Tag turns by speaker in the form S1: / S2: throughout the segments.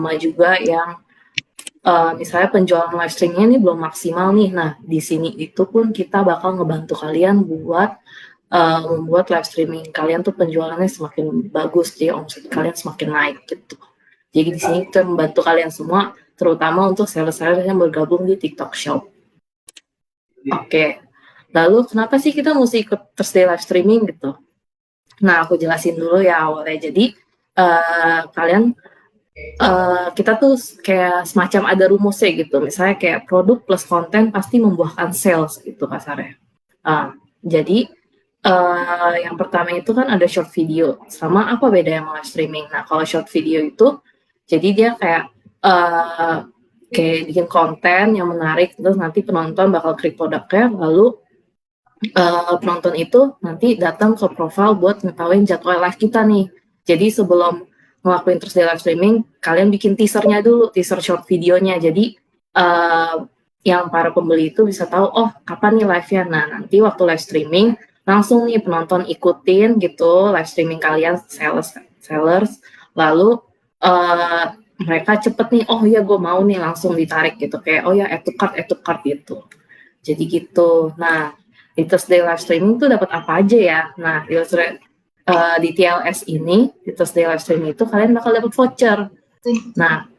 S1: sama juga yang misalnya penjualan live streaming ini belum maksimal nih. Nah, di sini itu pun kita bakal ngebantu kalian buat membuat live streaming kalian tuh penjualannya semakin bagus, jadi omset kalian semakin naik gitu. Jadi di sini kita membantu kalian semua, terutama untuk seller-seller yang bergabung di TikTok Shop. Oke. Lalu kenapa sih kita mesti ikut Thursday live streaming gitu? Nah, aku jelasin dulu ya awalnya. Jadi kalian kita tuh kayak semacam ada rumusnya gitu. Misalnya kayak produk plus konten pasti membuahkan sales gitu kasarnya. Jadi yang pertama itu kan ada short video. Sama apa beda yang live streaming? Nah, kalau short video itu jadi dia kayak bikin konten yang menarik, terus nanti penonton bakal klik produknya, lalu penonton itu nanti datang ke profile buat ngetahuin jadwal live kita nih. Jadi sebelum ngelakuin Thursday live streaming, kalian bikin teasernya dulu, teaser short videonya. Jadi yang para pembeli itu bisa tahu, oh kapan nih live-nya. Nah, nanti waktu live streaming, langsung nih penonton ikutin gitu live streaming kalian, sellers. Lalu mereka cepet nih, oh ya gue mau nih, langsung ditarik gitu. Kayak, oh ya add to cart gitu. Jadi gitu. Nah, di Thursday live streaming tuh dapat apa aja ya? Nah, di TLS ini, di Thursday live streaming itu kalian bakal dapat voucher. Nah,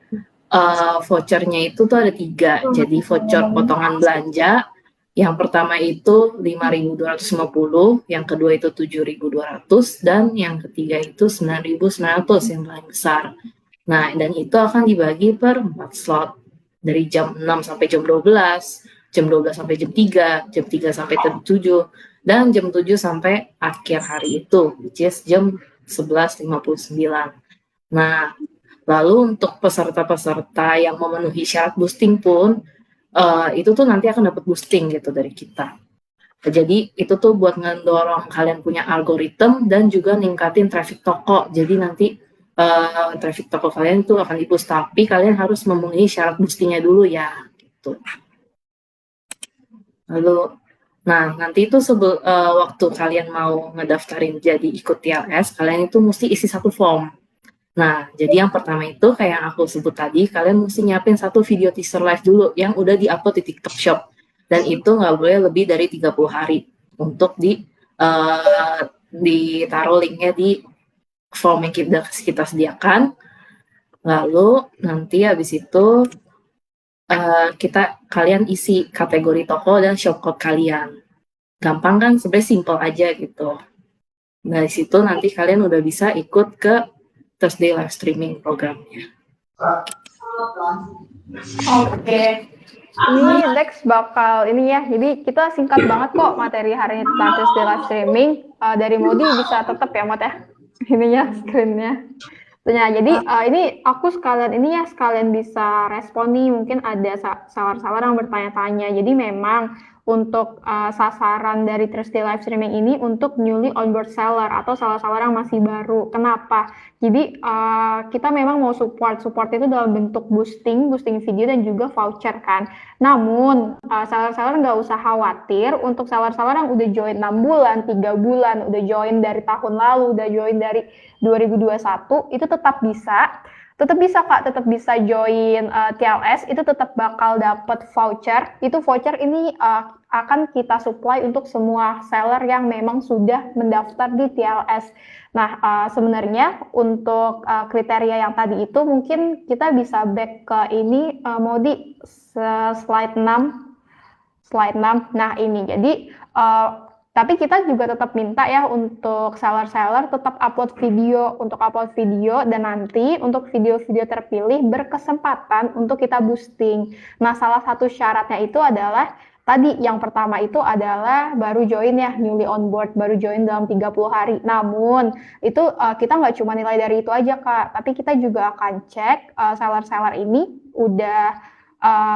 S1: vouchernya itu tuh ada 3. Jadi voucher potongan belanja. Yang pertama itu 5.250, yang kedua itu 7.200, dan yang ketiga itu 9.900 yang paling besar. Nah, dan itu akan dibagi per 4 slot. Dari jam 6 sampai jam 12, jam 12 sampai jam 3, jam 3 sampai jam 7, dan jam 7 sampai akhir hari itu, which is jam 11.59. Nah, lalu untuk peserta-peserta yang memenuhi syarat boosting pun, itu tuh nanti akan dapat boosting gitu dari kita. Jadi itu tuh buat ngedorong kalian punya algoritma dan juga ningkatin traffic toko. Jadi nanti traffic toko kalian itu akan di-boost, tapi kalian harus memenuhi syarat boostingnya dulu ya gitu. Lalu nah nanti itu waktu kalian mau ngedaftarin jadi ikut TLS, kalian itu mesti isi 1 form. Nah, jadi yang pertama itu kayak yang aku sebut tadi, kalian mesti nyiapin 1 video teaser live dulu yang udah di-upload di TikTok Shop. Dan itu nggak boleh lebih dari 30 hari untuk ditaruh linknya di form yang kita sediakan. Lalu nanti habis itu kalian isi kategori toko dan shopcode kalian. Gampang kan? Sebenarnya simple aja gitu. Nah, di situ nanti kalian udah bisa ikut ke Thursday live streaming programnya.
S2: Oke. Ini next bakal ini ya. Jadi kita singkat banget kok materi hari ini tentang Thursday live streaming. Dari Modi bisa tetap ya Mod ya. Ininya screen-nya. Nah, jadi ini aku sekalian bisa respon nih, mungkin ada seller-seller yang bertanya-tanya. Jadi memang untuk sasaran dari Thursday live streaming ini untuk newly onboard seller atau seller-seller yang masih baru. Kenapa? Jadi kita memang mau support itu dalam bentuk boosting video dan juga voucher kan. Namun seller-seller nggak usah khawatir, untuk seller-seller yang udah join 6 bulan, 3 bulan, udah join dari tahun lalu, udah join dari 2021, itu tetap bisa Kak, tetap bisa join TLS, itu tetap bakal dapat voucher. Itu voucher ini akan kita supply untuk semua seller yang memang sudah mendaftar di TLS. Nah, sebenarnya untuk kriteria yang tadi itu mungkin kita bisa back ke ini, Modi, slide 6. Nah, ini jadi tapi kita juga tetap minta ya untuk seller-seller tetap upload video dan nanti untuk video-video terpilih berkesempatan untuk kita boosting. Nah, salah satu syaratnya itu adalah tadi yang pertama itu adalah baru join ya, newly on board, baru join dalam 30 hari. Namun itu kita nggak cuma nilai dari itu aja Kak, tapi kita juga akan cek seller-seller ini udah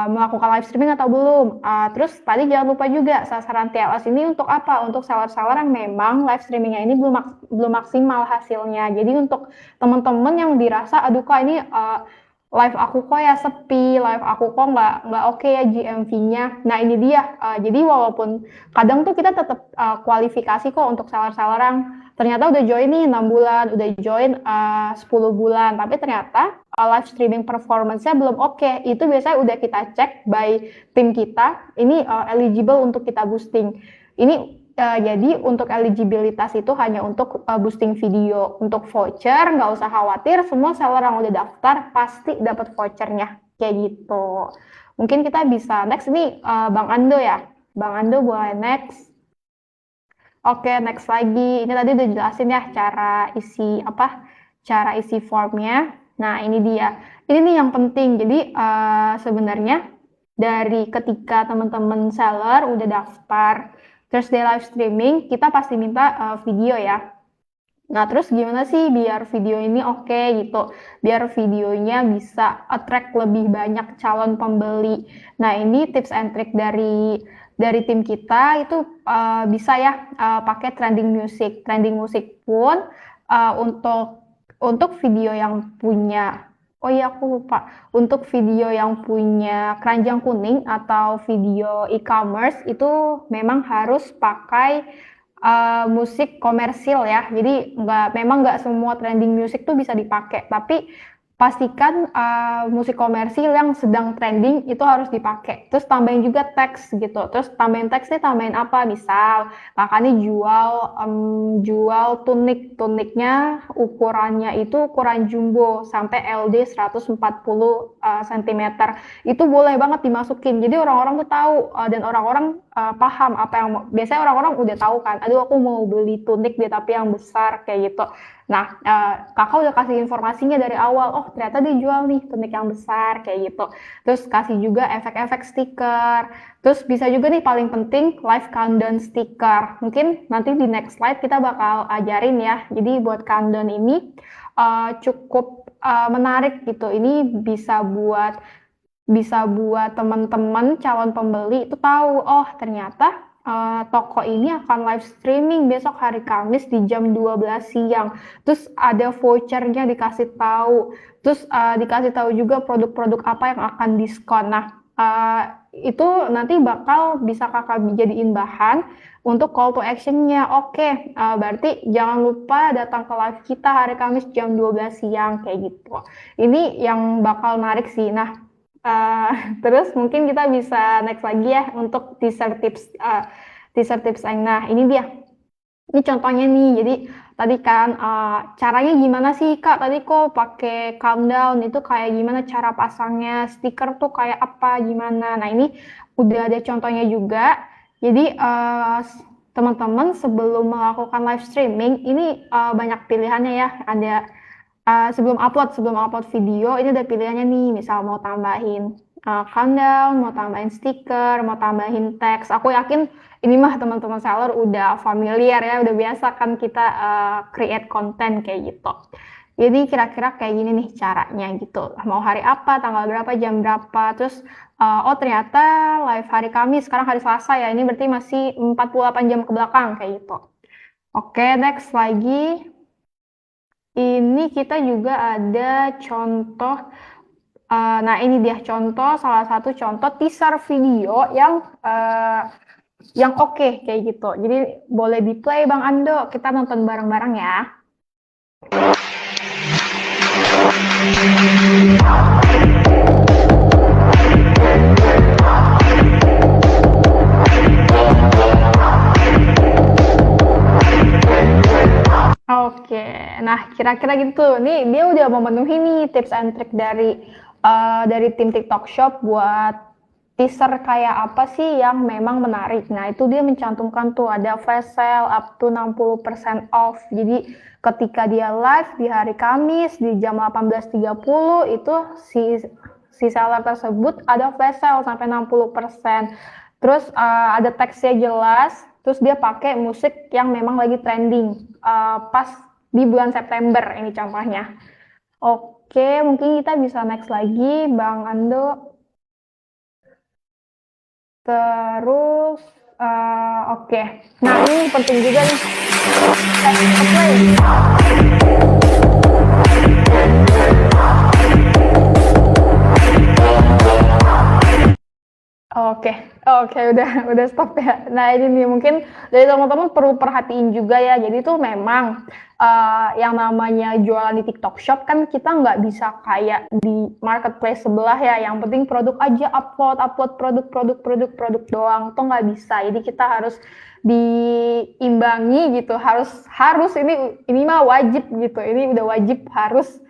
S2: melakukan live streaming atau belum. Terus tadi jangan lupa juga sasaran TLS ini untuk apa? Untuk seller-seller yang memang live streamingnya ini belum maksimal hasilnya. Jadi untuk teman-teman yang dirasa, aduh Kak ini live aku kok ya sepi, live aku kok nggak oke ya GMV-nya. Nah ini dia. Jadi walaupun kadang tuh kita tetap kualifikasi kok untuk seller-seller yang ternyata udah join nih 6 bulan, udah join 10 bulan, tapi ternyata live streaming performance-nya belum oke, itu biasanya udah kita cek by tim kita, ini eligible untuk kita boosting. Ini jadi untuk eligibilitas itu hanya untuk boosting video. Untuk voucher nggak usah khawatir, semua seller yang udah daftar pasti dapat vouchernya kayak gitu. Mungkin kita bisa next ini Bang Ando ya. Bang Ando boleh next. Oke, next lagi. Ini tadi udah jelasin ya cara isi formnya. Nah, ini dia. Ini nih yang penting. Jadi sebenarnya dari ketika teman-teman seller udah daftar, terus dia live streaming, kita pasti minta video ya. Nah, terus gimana sih biar video ini oke gitu, biar videonya bisa attract lebih banyak calon pembeli. Nah, ini tips and trick dari tim kita itu bisa ya pakai trending music. Trending music pun untuk video yang punya, oh iya aku lupa, untuk video yang punya keranjang kuning atau video e-commerce itu memang harus pakai musik komersil ya. Jadi memang nggak semua trending music tuh bisa dipakai, tapi pastikan musik komersil yang sedang trending itu harus dipakai. Terus tambahin juga teks gitu. Terus tambahin teks nih, tambahin apa? Misal kakaknya jual tuniknya ukurannya itu ukuran jumbo sampai LD 140 cm. Itu boleh banget dimasukin. Jadi orang-orang tuh tahu dan orang-orang paham apa yang biasanya orang-orang udah tahu kan. Aduh aku mau beli tunik deh tapi yang besar kayak gitu. Nah, kakak udah kasih informasinya dari awal, oh ternyata dia jual nih tunik yang besar, kayak gitu. Terus kasih juga efek-efek stiker. Terus bisa juga nih paling penting, live countdown stiker. Mungkin nanti di next slide kita bakal ajarin ya. Jadi buat countdown ini cukup menarik gitu. Ini bisa buat teman-teman calon pembeli itu tahu, oh ternyata toko ini akan live streaming besok hari Kamis di jam 12 siang. Terus ada vouchernya dikasih tahu. Terus dikasih tahu juga produk-produk apa yang akan diskon. Nah, itu nanti bakal bisa kakak jadiin bahan untuk call to action-nya. Oke, berarti jangan lupa datang ke live kita hari Kamis jam 12 siang kayak gitu. Ini yang bakal menarik sih. Nah, terus mungkin kita bisa next lagi ya untuk teaser tips. Nah, ini dia. Ini contohnya nih. Jadi tadi kan caranya gimana sih Kak? Tadi kok pakai countdown itu kayak gimana cara pasangnya? Stiker tuh kayak apa? Gimana? Nah, ini udah ada contohnya juga. Jadi teman-teman sebelum melakukan live streaming ini banyak pilihannya ya. Ada sebelum upload video ini ada pilihannya nih, misal mau tambahin countdown, mau tambahin stiker, mau tambahin teks. Aku yakin ini mah teman-teman seller udah familiar ya, udah biasa kan kita create konten kayak gitu. Jadi kira-kira kayak gini nih caranya gitu. Mau hari apa, tanggal berapa, jam berapa, terus oh ternyata live hari Kamis, sekarang hari Selasa ya, ini berarti masih 48 jam ke belakang kayak gitu. Oke, next lagi. Ini kita juga ada contoh, nah ini dia salah satu contoh teaser video yang oke kayak gitu. Jadi boleh di play Bang Ando, kita nonton bareng-bareng ya. Oke, nah kira-kira gitu. Nih dia udah memenuhi nih tips and trick dari tim TikTok Shop buat teaser kayak apa sih yang memang menarik. Nah itu dia mencantumkan tuh ada flash sale up to 60% off. Jadi ketika dia live di hari Kamis di jam 18.30 itu si seller tersebut ada flash sale sampai 60%. Terus ada teksnya jelas. Terus dia pakai musik yang memang lagi trending pas di bulan September ini contohnya. Oke, mungkin kita bisa next lagi Bang Ando. Terus oke. Nah ini penting juga nih. Play. Oke, Oke, udah stop ya. Nah, ini nih mungkin dari teman-teman perlu perhatiin juga ya. Jadi tuh memang yang namanya jualan di TikTok Shop kan kita nggak bisa kayak di marketplace sebelah ya. Yang penting produk aja upload produk doang tuh nggak bisa. Jadi kita harus diimbangi gitu. Harus ini mah wajib gitu. Ini udah wajib harus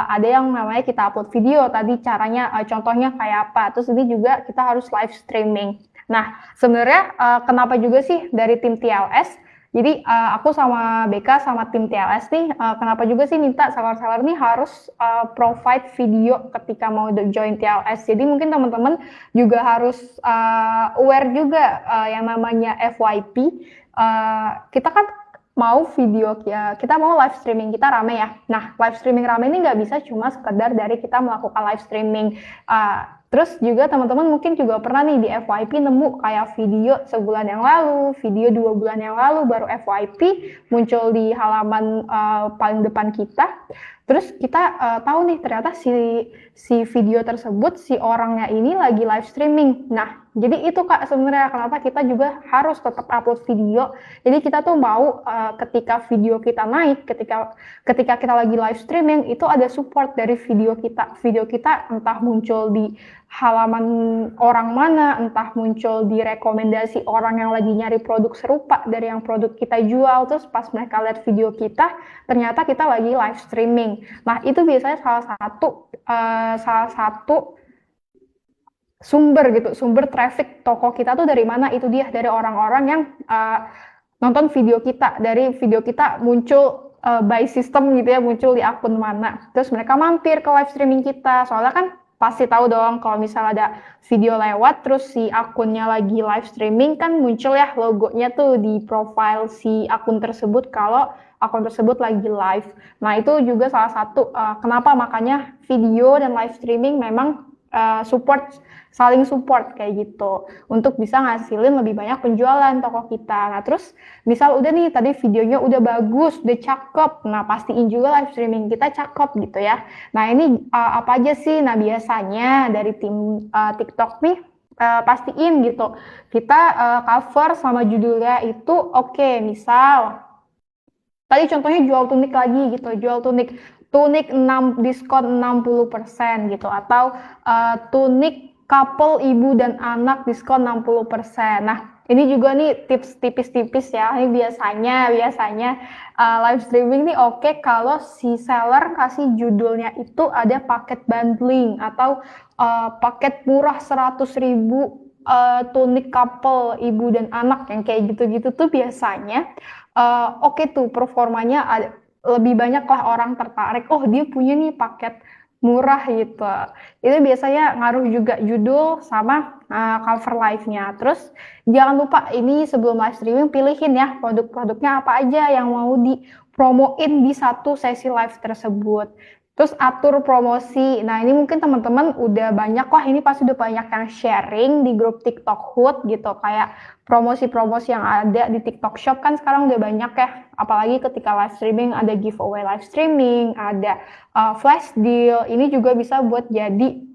S2: ada yang namanya kita upload video tadi caranya contohnya kayak apa. Terus ini juga kita harus live streaming. Nah, sebenarnya kenapa juga sih dari tim TLS? Jadi aku sama BK sama tim TLS nih kenapa juga sih minta seller-seller nih harus provide video ketika mau join TLS. Jadi mungkin teman-teman juga harus aware juga yang namanya FYP. Kita kan mau video kita mau live streaming kita rame ya. Nah, live streaming rame ini nggak bisa cuma sekedar dari kita melakukan live streaming. Terus juga teman-teman mungkin juga pernah nih di FYP nemu kayak video sebulan yang lalu, video 2 bulan yang lalu baru FYP muncul di halaman paling depan kita. Terus kita tahu nih ternyata si video tersebut si orangnya ini lagi live streaming. Nah, jadi itu Kak sebenarnya kenapa kita juga harus tetap upload video. Jadi kita tuh mau ketika video kita naik, ketika kita lagi live streaming itu ada support dari video kita. Video kita entah muncul di halaman orang mana, entah muncul di rekomendasi orang yang lagi nyari produk serupa dari yang produk kita jual, terus pas mereka lihat video kita, ternyata kita lagi live streaming. Nah, itu biasanya salah satu sumber traffic toko kita tuh dari mana? Itu dia dari orang-orang yang nonton video kita, dari video kita muncul by system gitu ya, muncul di akun mana. Terus mereka mampir ke live streaming kita, soalnya kan pasti tahu dong kalau misalnya ada video lewat terus si akunnya lagi live streaming kan muncul ya logonya tuh di profile si akun tersebut kalau akun tersebut lagi live. Nah, itu juga salah satu kenapa makanya video dan live streaming memang saling support kayak gitu untuk bisa ngasilin lebih banyak penjualan toko kita. Nah, terus misal udah nih tadi videonya udah bagus, udah cakep, nah pastiin juga live streaming kita cakep gitu ya. Nah, ini apa aja sih? Nah, biasanya dari tim TikTok nih pastiin gitu kita cover sama judulnya itu oke. Misal tadi contohnya jual tunik lagi gitu, jual tunik 6 diskon 60% gitu atau tunik couple ibu dan anak diskon 60%. Nah, ini juga nih tips tipis-tipis ya. Ini biasanya live streaming nih oke kalau si seller kasih judulnya itu ada paket bundling atau paket murah 100.000 tunik couple ibu dan anak yang kayak gitu-gitu tuh biasanya oke tuh performanya lebih banyak lah orang tertarik. Oh, dia punya nih paket murah gitu. Itu biasanya ngaruh juga judul sama cover live-nya. Terus jangan lupa ini sebelum live streaming pilihin ya produk-produknya apa aja yang mau dipromoin di satu sesi live tersebut. Terus atur promosi. Nah, ini mungkin teman-teman udah banyak lah, ini pasti udah banyak yang sharing di grup TikTok Hood gitu. Kayak promosi-promosi yang ada di TikTok Shop kan sekarang udah banyak ya. Apalagi ketika live streaming ada giveaway live streaming, ada flash deal. Ini juga bisa buat jadi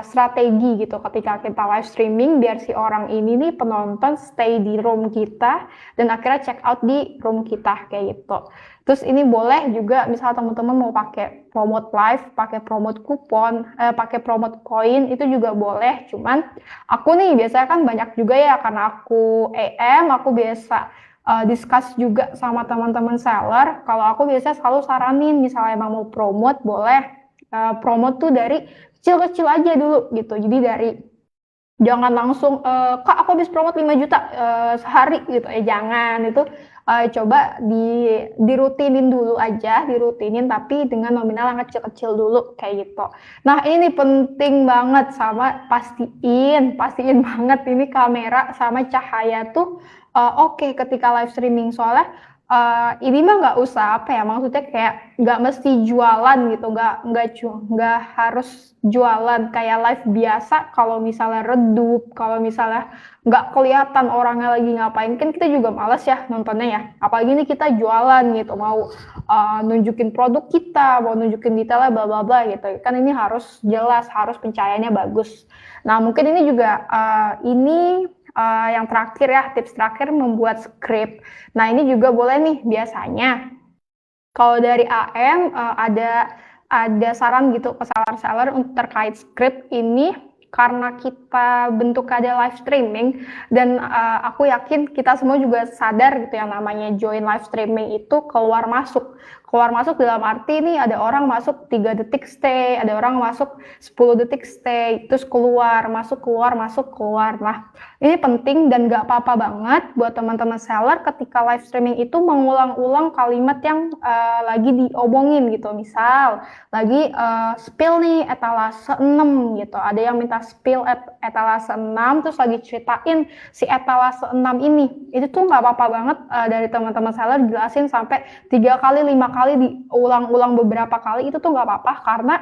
S2: strategi gitu ketika kita live streaming biar si orang ini nih penonton stay di room kita dan akhirnya check out di room kita kayak gitu. Terus ini boleh juga misal teman-teman mau pakai promote live, pakai promote kupon, pakai promote koin itu juga boleh. Cuman aku nih biasanya kan banyak juga ya karena aku aku biasa discuss juga sama teman-teman seller. Kalau aku biasanya selalu saranin misalnya emang mau promote boleh promote tuh dari kecil-kecil aja dulu gitu. Jadi dari jangan langsung Kak aku habis promote 5 juta sehari gitu jangan. Itu coba dirutinin dulu aja, dirutinin tapi dengan nominal yang kecil-kecil dulu kayak gitu. Nah, ini penting banget sama pastiin banget ini kamera sama cahaya tuh oke ketika live streaming soalnya ini mah nggak usah apa ya, maksudnya kayak nggak mesti jualan gitu, nggak harus jualan kayak live biasa. Kalau misalnya redup, kalau misalnya nggak kelihatan orangnya lagi ngapain, kan kita juga males ya nontonnya ya. Apalagi ini kita jualan gitu, mau nunjukin produk kita, mau nunjukin detailnya bla bla bla gitu. Kan ini harus jelas, harus pencahayanya bagus. Nah mungkin ini juga yang terakhir ya, tips terakhir membuat skrip. Nah ini juga boleh nih, biasanya kalau dari AM ada saran gitu ke seller-seller untuk terkait skrip ini, karena kita bentuk ada live streaming, dan aku yakin kita semua juga sadar gitu, yang namanya join live streaming itu keluar masuk dalam arti nih, ada orang masuk 3 detik stay, ada orang masuk 10 detik stay, terus keluar masuk keluar masuk keluar. Nah ini penting dan gak apa-apa banget buat teman-teman seller ketika live streaming itu mengulang-ulang kalimat yang lagi diomongin gitu. Misal lagi spill nih etalase 6 gitu, ada yang minta spill etalase 6, terus lagi ceritain si etalase 6 ini, itu tuh nggak apa-apa banget dari teman-teman seller jelasin sampai 3 kali 5 kali, diulang-ulang beberapa kali, itu tuh nggak apa-apa, karena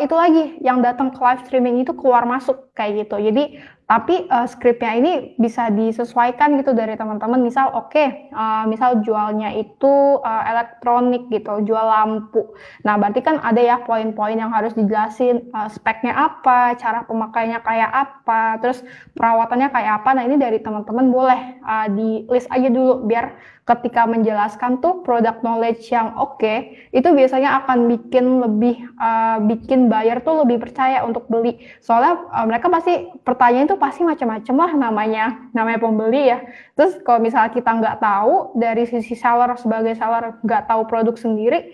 S2: itu lagi yang datang ke live streaming itu keluar masuk kayak gitu. Jadi tapi skripnya ini bisa disesuaikan gitu dari teman-teman. Misal misal jualnya itu elektronik gitu, jual lampu. Nah berarti kan ada ya poin-poin yang harus dijelasin, speknya apa, cara pemakaiannya kayak apa, terus perawatannya kayak apa. Nah ini dari teman-teman boleh di list aja dulu, biar ketika menjelaskan tuh product knowledge yang itu biasanya akan bikin buyer tuh lebih percaya untuk beli. Soalnya mereka pasti pertanyaan itu pasti macam-macam lah, namanya pembeli ya. Terus kalau misalnya kita nggak tahu, dari sisi seller sebagai seller nggak tahu produk sendiri,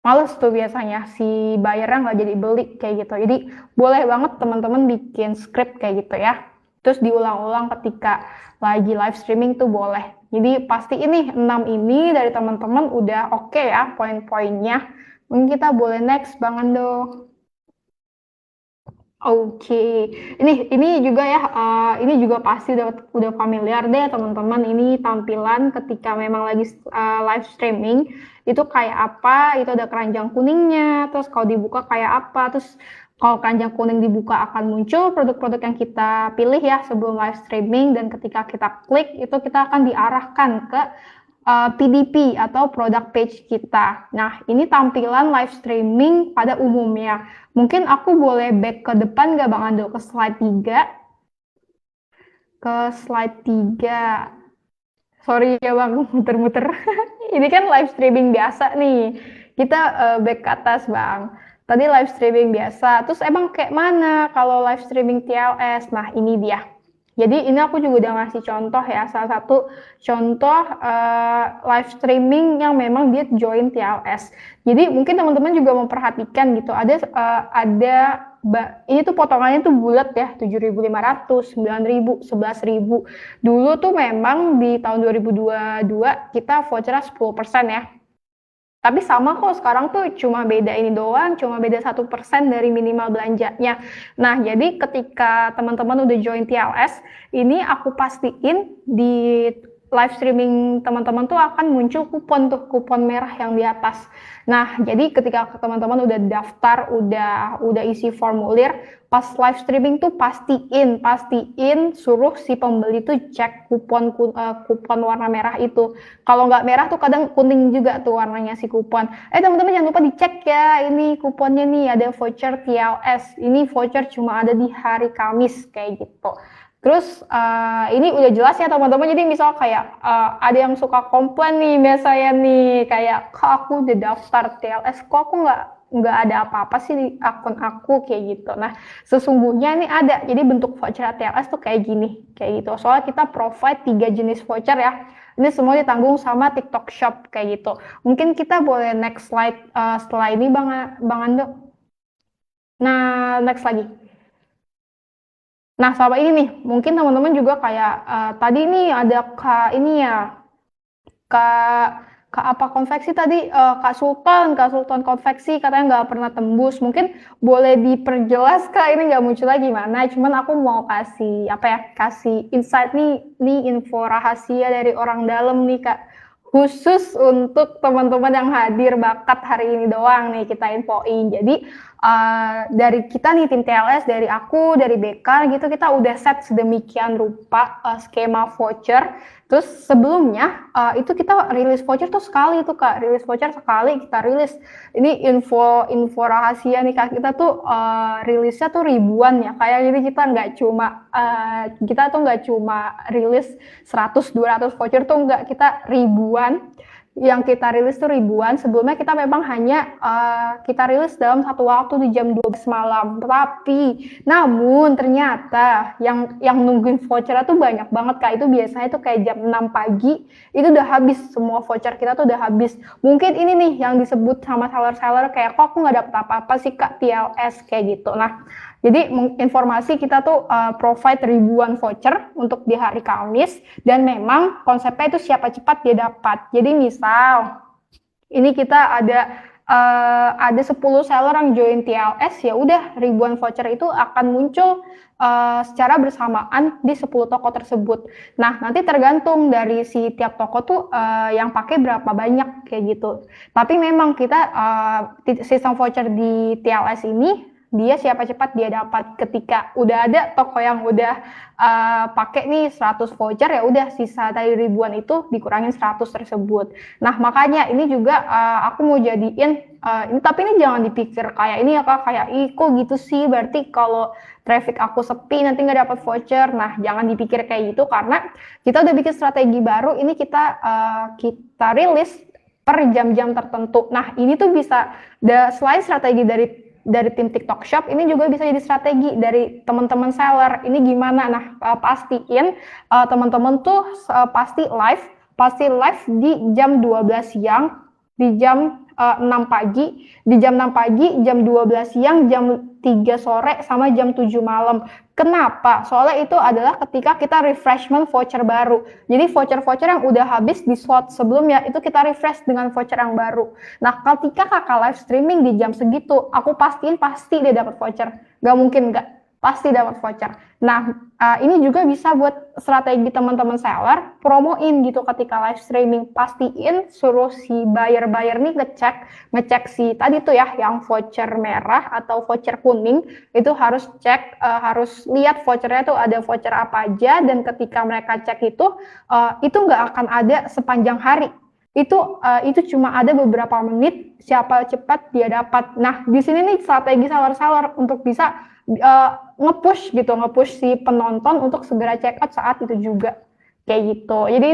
S2: males tuh biasanya si buyernya nggak jadi beli kayak gitu. Jadi boleh banget teman-teman bikin script kayak gitu ya. Terus diulang-ulang ketika lagi live streaming tuh boleh. Jadi pasti ini 6 ini dari teman-teman udah oke ya poin-poinnya. Mungkin kita boleh next Bang Ando. Oke, ini juga ya, ini juga pasti udah familiar deh teman-teman. Ini tampilan ketika memang lagi live streaming itu kayak apa? Itu ada keranjang kuningnya. Terus kalau dibuka kayak apa? Terus kalau keranjang kuning dibuka akan muncul produk-produk yang kita pilih ya sebelum live streaming, dan ketika kita klik itu kita akan diarahkan ke PDP atau product page kita. Nah, ini tampilan live streaming pada umumnya. Mungkin aku boleh back ke depan nggak Bang Ando, ke slide 3? Ke slide 3. Sorry ya Bang, muter-muter. Ini kan live streaming biasa nih. Kita back ke atas Bang. Tadi live streaming biasa. Terus emang kayak mana kalau live streaming TLS? Nah, ini dia. Jadi ini aku juga udah ngasih contoh ya, salah satu contoh live streaming yang memang dia join TLS. Jadi mungkin teman-teman juga memperhatikan gitu, ini tuh potongannya tuh bulat ya, 7.500, 9.000, 11.000. Dulu tuh memang di tahun 2022 kita vouchernya 10% ya. Tapi sama kok sekarang tuh, cuma beda ini doang, cuma beda 1% dari minimal belanjanya. Nah, jadi ketika teman-teman udah join TLS, ini aku pastiin di live streaming teman-teman tuh akan muncul kupon merah yang di atas. Nah, jadi ketika teman-teman udah daftar, udah isi formulir, pas live streaming tuh pastiin suruh si pembeli tuh cek kupon warna merah itu. Kalau nggak merah tuh kadang kuning juga tuh warnanya si kupon. Teman-teman jangan lupa dicek ya, ini kuponnya nih ada voucher TLS. Ini voucher cuma ada di hari Kamis kayak gitu. Terus ini udah jelas ya teman-teman. Jadi misal kayak ada yang suka komplain nih biasanya nih, kayak kok aku udah daftar TLS, kok aku nggak ada apa-apa sih di akun aku kayak gitu. Nah, sesungguhnya ini ada. Jadi bentuk voucher TLS tuh kayak gini, kayak gitu. Soalnya kita provide 3 jenis voucher ya. Ini semua ditanggung sama TikTok Shop kayak gitu. Mungkin kita boleh next slide setelah ini Bang Ando. Nah, next lagi. Nah, sama ini nih, mungkin teman-teman juga kayak tadi nih ada ini ya, Kak apa konveksi tadi, Kak Sultan konveksi katanya nggak pernah tembus. Mungkin boleh diperjelas Kak, ini nggak munculnya gimana? Cuman aku mau kasih insight nih info rahasia dari orang dalam nih Kak. khusus untuk teman-teman yang hadir bakat hari ini doang nih kita infoin. Jadi dari kita nih tim TLS, dari aku, dari BK gitu kita udah set sedemikian rupa skema voucher. Terus sebelumnya itu kita rilis voucher tuh sekali tuh Kak, rilis voucher sekali kita rilis. Ini info rahasia nih Kak, kita tuh rilisnya tuh ribuan ya. Kayak jadi kita tuh nggak cuma rilis 100-200 voucher tuh enggak, kita ribuan. Yang kita rilis tuh ribuan. Sebelumnya kita memang hanya kita rilis dalam satu waktu di jam 12 malam. Namun ternyata yang nungguin voucher tuh banyak banget Kak. Itu biasanya tuh kayak jam 6 pagi itu udah habis, semua voucher kita tuh udah habis. Mungkin ini nih yang disebut sama seller-seller kayak kok aku nggak dapet apa-apa sih Kak TLS kayak gitu. Nah, jadi informasi kita tuh provide ribuan voucher untuk di hari Kamis dan memang konsepnya itu siapa cepat dia dapat. Jadi misal ini kita ada 10 seller yang join TLS, ya udah ribuan voucher itu akan muncul secara bersamaan di 10 toko tersebut. Nah, nanti tergantung dari si tiap toko tuh yang pakai berapa banyak kayak gitu. Tapi memang kita sistem voucher di TLS ini dia siapa cepat dia dapat. Ketika udah ada toko yang udah pakai nih 100 voucher, ya udah sisa dari ribuan itu dikurangin 100 tersebut. Nah, makanya ini juga aku mau jadiin ini, tapi ini jangan dipikir kayak ini ya Kak, kayak kok gitu sih, berarti kalau traffic aku sepi nanti nggak dapat voucher. Nah, jangan dipikir kayak gitu karena kita udah bikin strategi baru. Ini kita rilis per jam-jam tertentu. Nah, ini tuh bisa selain strategi dari tim TikTok Shop, ini juga bisa jadi strategi dari teman-teman seller. Ini gimana? Nah, pastiin teman-teman tuh pasti live di jam 12 siang, di jam 6 pagi, di jam 6 pagi, jam 12 siang, jam 3 sore, sama jam 7 malam. Kenapa? Soalnya itu adalah ketika kita refreshment voucher baru. Jadi voucher-voucher yang udah habis di slot sebelumnya, itu kita refresh dengan voucher yang baru. Nah, ketika kakak live streaming di jam segitu, aku pastiin pasti dia dapat voucher. Gak mungkin gak. Pasti dapat voucher. Nah, ini juga bisa buat strategi teman-teman seller, promoin gitu ketika live streaming. Pastiin suruh si buyer-buyer nih ngecek si tadi tuh ya, yang voucher merah atau voucher kuning, itu harus cek, harus lihat vouchernya tuh ada voucher apa aja, dan ketika mereka cek itu nggak akan ada sepanjang hari. Itu cuma ada beberapa menit, siapa cepat dia dapat. Nah, di sini nih strategi seller-seller untuk bisa nge-push si penonton untuk segera check out saat itu juga kayak gitu. Jadi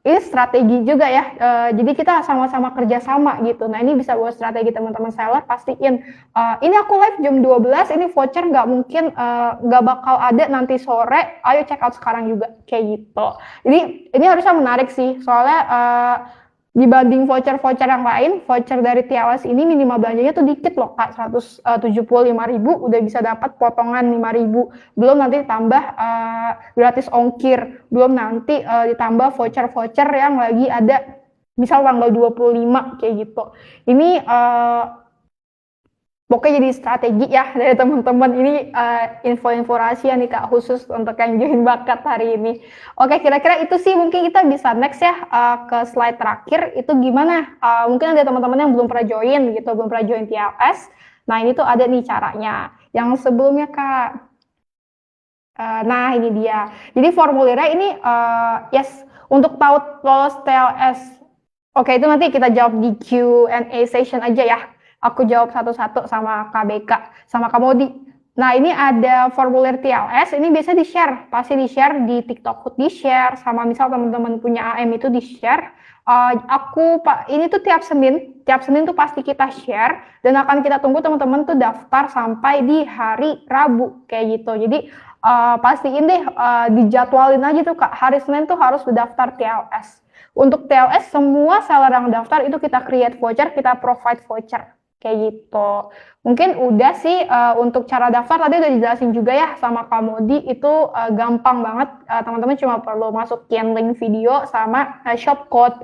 S2: ini strategi juga ya. Jadi kita sama-sama kerjasama gitu. Nah, ini bisa buat strategi teman-teman seller. Pastiin ini aku live jam 12, ini voucher nggak mungkin nggak bakal ada nanti sore. Ayo check out sekarang juga kayak gitu. Jadi ini harusnya menarik sih. Soalnya dibanding voucher-voucher yang lain, voucher dari TLS ini minimal belanjanya tuh dikit loh Kak, 175.000 udah bisa dapat potongan 5.000. Belum nanti tambah gratis ongkir, belum nanti ditambah voucher-voucher yang lagi ada misal tanggal 25 kayak gitu. Ini pokoknya jadi strategi ya dari teman-teman. Ini info-info rahasia nih Kak, khusus untuk yang join bakat hari ini. Oke, kira-kira itu sih, mungkin kita bisa next ya ke slide terakhir. Itu gimana? Mungkin ada teman-teman yang belum pernah join gitu, belum pernah join TLS. Nah, ini tuh ada nih caranya. Yang sebelumnya Kak. Nah, ini dia. Jadi formulirnya ini yes, untuk tahu lolos TLS. Oke, itu nanti kita jawab di Q&A session aja ya. Aku jawab satu-satu sama KBK, sama Kamodi. Nah, ini ada formulir TLS, ini biasa di-share, pasti di-share di TikTok, di-share, sama misal teman-teman punya AM itu di-share. Ini tuh tiap Senin tuh pasti kita share, dan akan kita tunggu teman-teman tuh daftar sampai di hari Rabu, kayak gitu. Jadi, pastiin deh, dijadwalin aja tuh Kak, hari Senin tuh harus daftar TLS. Untuk TLS, semua seller yang daftar itu kita create voucher, kita provide voucher. Kayak gitu. Mungkin udah sih untuk cara daftar tadi udah dijelasin juga ya sama Kamodi, itu gampang banget. Teman-teman cuma perlu masukin link video sama shopcode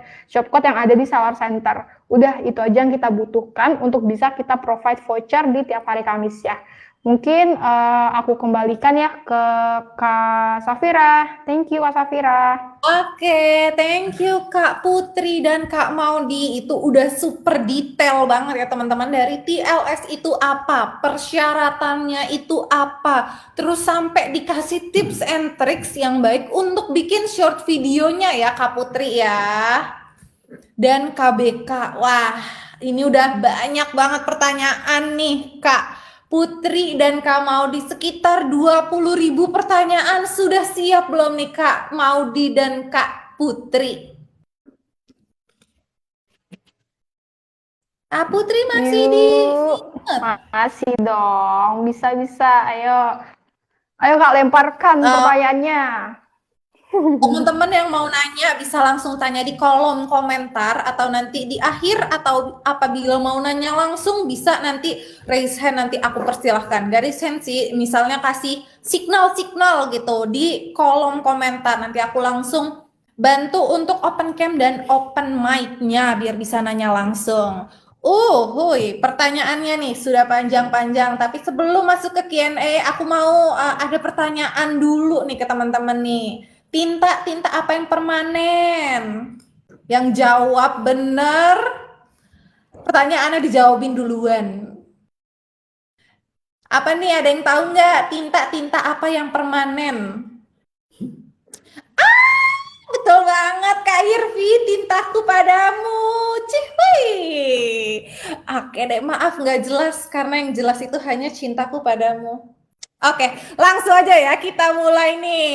S2: yang ada di Seller Center. Udah, itu aja yang kita butuhkan untuk bisa kita provide voucher di tiap hari Kamis ya. Mungkin aku kembalikan ya ke Kak Safira. Thank you Kak Safira.
S3: Oke, thank you Kak Putri dan Kak Maudi. Itu udah super detail banget ya teman-teman. Dari TLS itu apa, persyaratannya itu apa, terus sampai dikasih tips and tricks yang baik untuk bikin short videonya ya Kak Putri ya. Dan KBK, wah ini udah banyak banget pertanyaan nih Kak Putri dan Kak Maudi, sekitar 20.000 pertanyaan. Sudah siap belum nih Kak Maudi dan Kak Putri? Kak Putri masih di
S2: Masih dong, bisa-bisa. Ayo Kak, lemparkan pertanyaannya.
S3: teman-teman yang mau nanya bisa langsung tanya di kolom komentar atau nanti di akhir, atau apabila mau nanya langsung bisa nanti raise hand, nanti aku persilahkan. Garis hand sih, misalnya kasih signal-signal gitu di kolom komentar, nanti aku langsung bantu untuk open cam dan open mic-nya biar bisa nanya langsung. Hui, pertanyaannya nih sudah panjang-panjang, tapi sebelum masuk ke Q&A, aku mau ada pertanyaan dulu nih ke teman-teman nih. Tinta apa yang permanen? Yang jawab bener, pertanyaannya dijawabin duluan. Apa nih, ada yang tahu nggak tinta apa yang permanen? Betul banget Kak Irvi, tintaku padamu. Cihui. Oke deh, maaf nggak jelas karena yang jelas itu hanya cintaku padamu. Oke, langsung aja ya kita mulai nih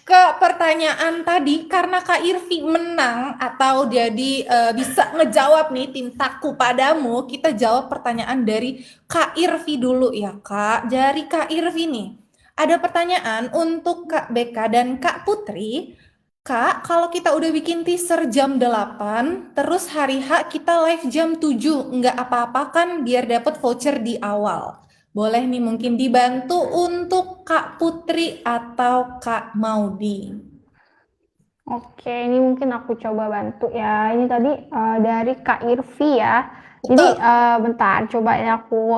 S3: ke pertanyaan tadi. Karena Kak Irvi menang atau jadi bisa ngejawab nih tintaku padamu, kita jawab pertanyaan dari Kak Irvi dulu ya Kak. Dari Kak Irvi nih, ada pertanyaan untuk Kak Beka dan Kak Putri. Kak, kalau kita udah bikin teaser jam 8, terus hari H kita live jam 7, nggak apa-apa kan biar dapat voucher di awal. Boleh nih mungkin dibantu untuk Kak Putri atau Kak Maudi.
S2: Oke, ini mungkin aku coba bantu ya. Ini tadi dari Kak Irvi ya. Jadi
S3: Betul.
S2: bentar, coba ya aku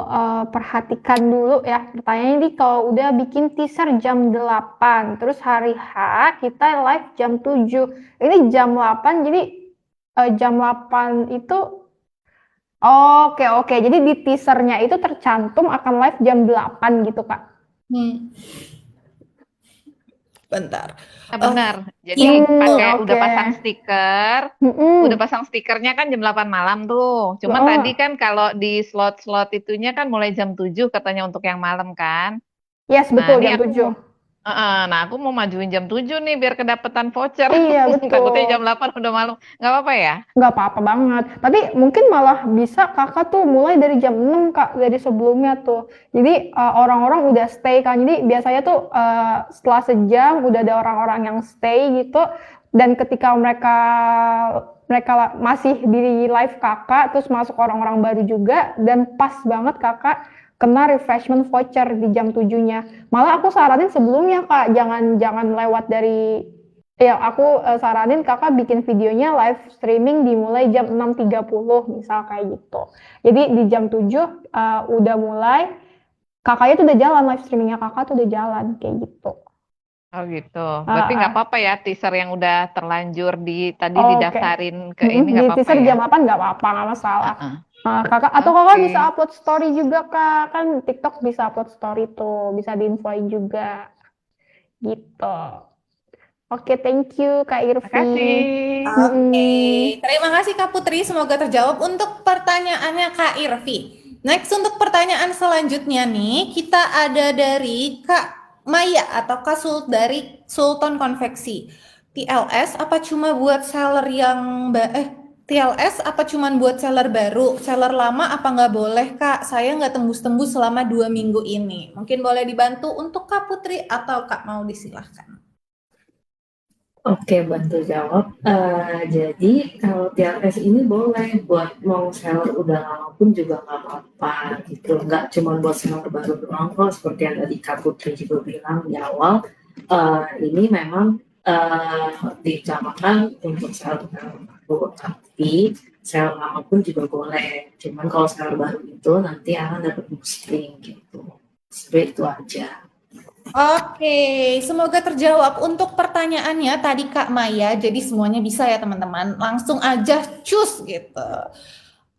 S2: perhatikan dulu ya. Pertanyaannya ini kalau udah bikin teaser jam 8, terus hari H kita live jam 7. Ini jam 8, jadi jam 8 itu oke. Jadi di teasernya itu tercantum akan live jam 8 gitu, Kak.
S3: Bentar.
S4: Benar. Jadi
S3: Iya,
S4: pakai
S2: oke.
S4: udah pasang stiker.
S2: Mm-mm.
S4: Udah pasang stikernya kan jam 8 malam tuh. Cuma
S2: Oh.
S4: tadi kan kalau di slot-slot itunya kan mulai jam 7 katanya untuk yang malam kan.
S2: Yes,
S4: Nah,
S2: betul
S4: ini
S2: jam
S4: aku
S2: 7.
S4: nah aku mau majuin jam 7 nih biar kedapetan voucher.
S2: Iya, betul.
S4: Takutnya jam 8 udah malam. Nggak apa-apa ya?
S2: Nggak apa-apa banget. Tapi mungkin malah bisa kakak tuh mulai dari jam 6 kak, dari sebelumnya tuh. Jadi orang-orang udah stay kan. Jadi biasanya tuh setelah sejam udah ada orang-orang yang stay gitu. Dan ketika mereka masih di live kakak, terus masuk orang-orang baru juga. Dan pas banget kakak kena refreshment voucher di jam 7-nya. Malah aku saranin sebelumnya kak, jangan lewat dari. Ya, aku saranin kakak bikin videonya live streaming dimulai jam 6.30 misal kayak gitu. Jadi di jam 7 udah mulai, kakaknya tuh udah jalan, live streamingnya kakak tuh udah jalan kayak gitu.
S4: Oh gitu. Berarti nggak apa-apa ya teaser yang udah terlanjur tadi
S2: Oke.
S4: didaftarin ke ini nggak
S2: Di
S4: apa-apa
S2: teaser
S4: ya?
S2: jam 8 nggak apa-apa, nggak masalah. Kakak
S4: Oke.
S2: bisa upload story juga kak, kan TikTok bisa upload story tuh, bisa diinfoin juga gitu. Oke, thank you Kak Irvi.
S4: Makasih.
S3: Oke, terima kasih Kak Putri, semoga terjawab untuk pertanyaannya Kak Irvi. Next, untuk pertanyaan selanjutnya nih, kita ada dari Kak Maya atau Kak dari Sultan Konveksi. TLS apa cuma buat seller yang TLS apa cuma buat seller baru? Seller lama apa nggak boleh Kak? Saya nggak tembus-tembus selama 2 minggu ini. Mungkin boleh dibantu untuk Kak Putri atau Kak Mau, disilahkan.
S1: Oke, bantu jawab. Jadi kalau TLS ini boleh buat mau seller udah lama pun juga nggak apa-apa gitu. Nggak cuma buat seller baru doang kok, seperti yang tadi Kak Putri juga bilang di awal. Ini memang dicamakan untuk seller baru, tapi seller lama pun juga boleh. Cuman kalau seller baru itu nanti akan dapat boosting gitu. Sebenarnya itu aja.
S3: Oke, semoga terjawab untuk pertanyaannya tadi Kak Maya. Jadi semuanya bisa ya teman-teman. Langsung aja cus gitu.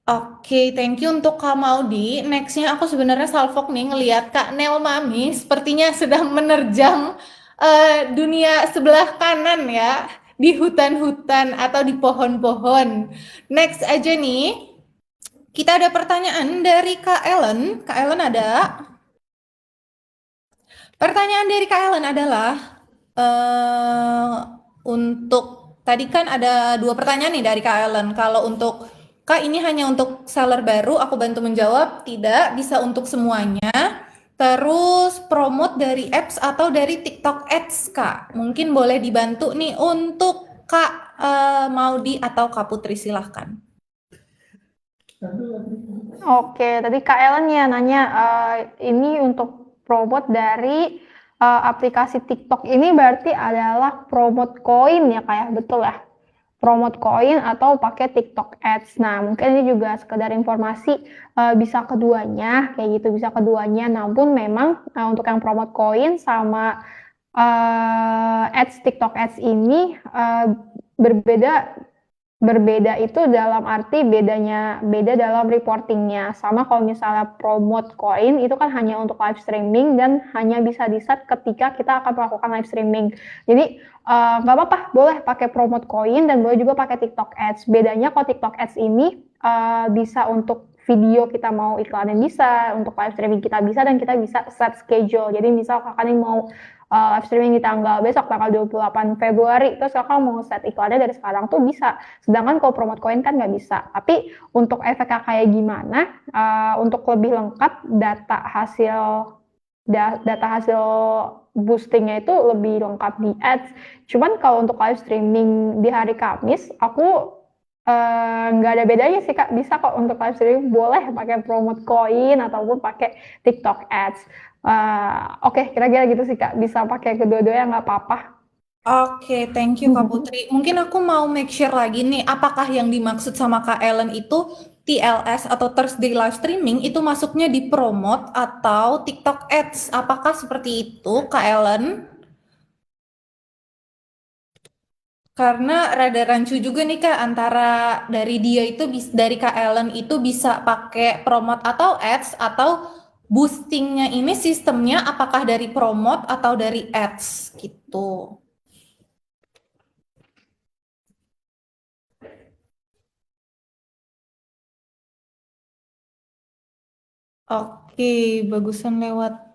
S3: Oke, thank you untuk Kak Maudi. Nextnya aku sebenarnya salfok nih ngelihat Kak Nel Mami sepertinya sedang menerjang dunia sebelah kanan ya, di hutan-hutan atau di pohon-pohon. Next aja nih, kita ada pertanyaan dari Kak Ellen. Kak Ellen ada? Pertanyaan dari Kak Ellen adalah eh untuk tadi kan ada 2 pertanyaan nih dari Kak Ellen. Kalau untuk Kak ini hanya untuk seller baru, aku bantu menjawab. Tidak, bisa untuk semuanya. Terus promote dari apps atau dari TikTok Ads, Kak. Mungkin boleh dibantu nih untuk Kak Maudi atau Kak Putri, silahkan.
S2: Oke, tadi Kak Ellen ya nanya, ini untuk promote dari aplikasi TikTok ini berarti adalah promote koin ya Kak ya, betul ya? Promote koin atau pakai TikTok Ads. Nah, mungkin ini juga sekedar informasi, bisa keduanya, kayak gitu, bisa keduanya. Namun memang untuk yang promote koin sama ads TikTok Ads ini berbeda. Berbeda itu dalam arti beda dalam reportingnya. Sama kalau misalnya promote koin itu kan hanya untuk live streaming dan hanya bisa di-set ketika kita akan melakukan live streaming. Jadi nggak apa-apa, boleh pakai promote koin dan boleh juga pakai TikTok Ads. Bedanya kalau TikTok Ads ini bisa untuk video kita mau iklanin bisa, untuk live streaming kita bisa, dan kita bisa set schedule. Jadi misal kakak nih mau live streaming di tanggal besok tanggal 28 Februari, terus kakak mau set iklannya dari sekarang tuh bisa. Sedangkan kalau promote koin kan nggak bisa. Tapi untuk efeknya kayak gimana, untuk lebih lengkap data hasil boostingnya itu lebih lengkap di ads. Cuman kalau untuk live streaming di hari Kamis, aku nggak ada bedanya sih Kak. Bisa kok untuk live streaming boleh pakai promote koin ataupun pakai TikTok ads. Oke, kira-kira gitu sih Kak. Bisa pakai kedua-duanya nggak apa-apa.
S3: Oke, thank you Kak Putri. Mungkin aku mau make sure lagi nih, apakah yang dimaksud sama Kak Ellen itu TLS atau Thursday Live Streaming itu masuknya di promote atau TikTok Ads? Apakah seperti itu Kak Ellen? Karena rada rancu juga nih Kak, antara dari dia itu dari Kak Ellen itu bisa pakai promote atau ads, atau boostingnya ini sistemnya apakah dari promote atau dari ads gitu. Oke, bagusan lewat.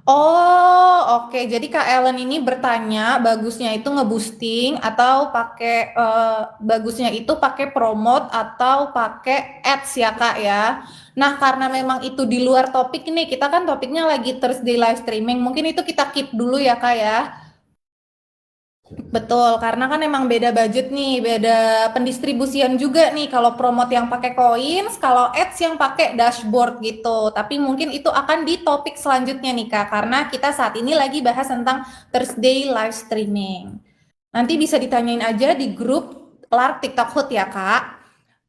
S3: Oh, oke. Jadi Kak Ellen ini bertanya bagusnya itu ngeboosting atau pakai bagusnya itu pakai promote atau pakai ads ya Kak ya. Nah, karena memang itu di luar topik nih, kita kan topiknya lagi Thursday live streaming. Mungkin itu kita keep dulu ya Kak ya. Betul, karena kan emang beda budget nih, beda pendistribusian juga nih. Kalau promote yang pakai coins, kalau ads yang pakai dashboard gitu. Tapi mungkin itu akan di topik selanjutnya nih Kak, karena kita saat ini lagi bahas tentang Thursday live streaming. Nanti bisa ditanyain aja di grup Lark TikTok Hood ya Kak.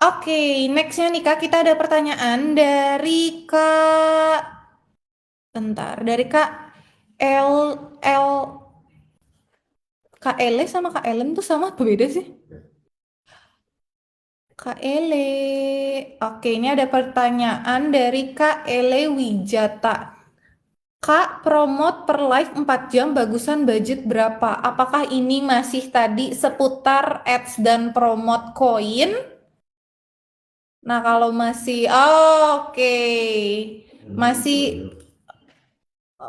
S3: Oke, nextnya nih Kak, kita ada pertanyaan dari Kak, bentar, dari Kak L L Kak Ele sama Kak Ellen tuh sama apa beda sih? Kak Ele. Oke, ini ada pertanyaan dari Kak Ele Wijata. Kak, promote per live 4 jam bagusan budget berapa? Apakah ini masih tadi seputar ads dan promote koin? Nah, kalau masih, oke. Masih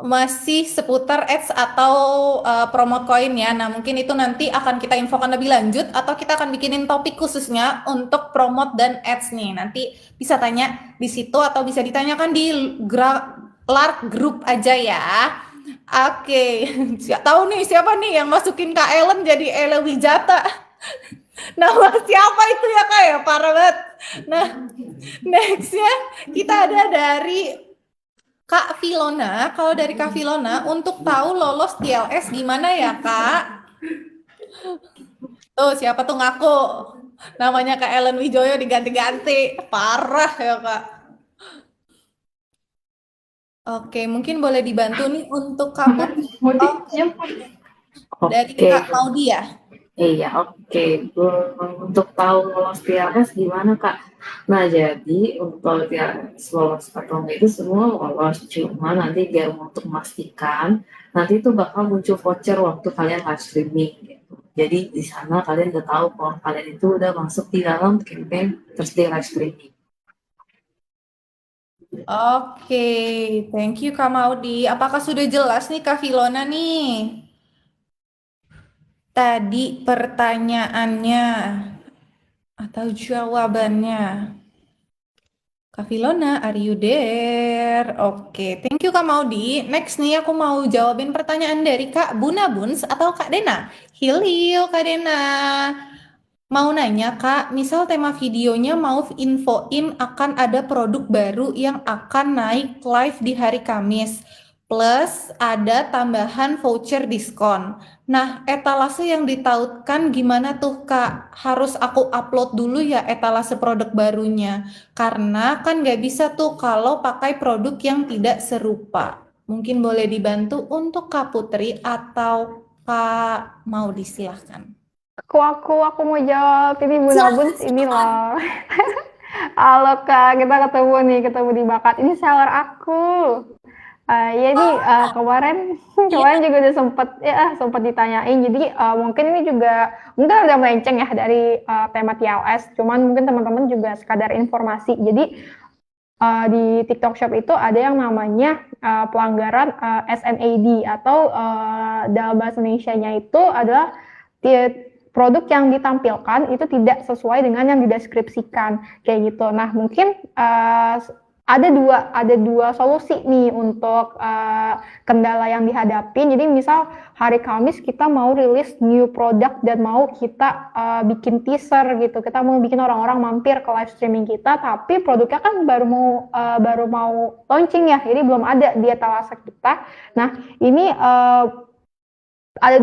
S3: masih seputar ads atau promote koin ya. Nah, mungkin itu nanti akan kita infokan lebih lanjut atau kita akan bikinin topik khususnya untuk promote dan ads nih. Nanti bisa tanya di situ atau bisa ditanyakan di Lark Group aja ya. Oke, tahu nih siapa nih yang masukin Kak Ellen jadi Ele Wijata. Nama siapa itu ya Kak ya? Parah banget. Nah, nextnya kita ada dari Kak Filona. Kalau dari Kak Filona, untuk tahu lolos TLS gimana ya Kak? Tuh siapa tuh ngaku? Namanya Kak Ellen Wijoyo diganti-ganti. Parah ya Kak. Oke, mungkin boleh dibantu nih untuk Kak Putri. Oh, dari
S1: Oke,
S3: Kak Maudi ya?
S1: iya, oke. Untuk tahu lolos TLS gimana, Kak? Nah, jadi untuk TLS lolos atau enggak itu semua lolos. Cuma nanti biar untuk memastikan, nanti itu bakal muncul voucher waktu kalian live streaming. Gitu. Jadi di sana kalian udah tahu kalau kalian itu udah masuk di dalam campaign Thursday live streaming.
S3: Oke, thank you Kak Maudi. Apakah sudah jelas nih Kak Filona nih? Tadi pertanyaannya atau jawabannya. Kak Filona, are you there? Oke, thank you Kak Maudi. Next nih aku mau jawabin pertanyaan dari Kak Buna Buns atau Kak Dena. Hilil Kak Dena. Mau nanya Kak, misal tema videonya mau infoin akan ada produk baru yang akan naik live di hari Kamis. Plus ada tambahan voucher diskon. Nah, etalase yang ditautkan gimana tuh Kak? Harus aku upload dulu ya etalase produk barunya. Karena kan nggak bisa tuh kalau pakai produk yang tidak serupa. Mungkin boleh dibantu untuk Kak Putri atau Kak Maudi silahkan.
S2: Aku mau jawab. Ini Bunda
S3: Silahkan,
S2: Buns, ini
S3: silahkan.
S2: loh. Halo Kak, kita ketemu nih, ketemu di Bakat. Ini seller aku. Ya ini kemarin
S3: Iya.
S2: kemarin juga udah sempet ditanyain. Jadi mungkin ini juga mungkin ada melenceng ya dari tema TLS. Cuman mungkin teman-teman juga sekadar informasi. Jadi di TikTok Shop itu ada yang namanya pelanggaran SNAD atau dalam bahasa Indonesianya itu adalah produk yang ditampilkan itu tidak sesuai dengan yang dideskripsikan kayak gitu. Nah mungkin ada dua solusi nih untuk kendala yang dihadapi. Jadi misal hari Kamis kita mau rilis new product dan mau kita bikin teaser gitu. Kita mau bikin orang-orang mampir ke live streaming kita, tapi produknya kan baru mau launching ya. Jadi belum ada di etalase kita. Nah, ini ada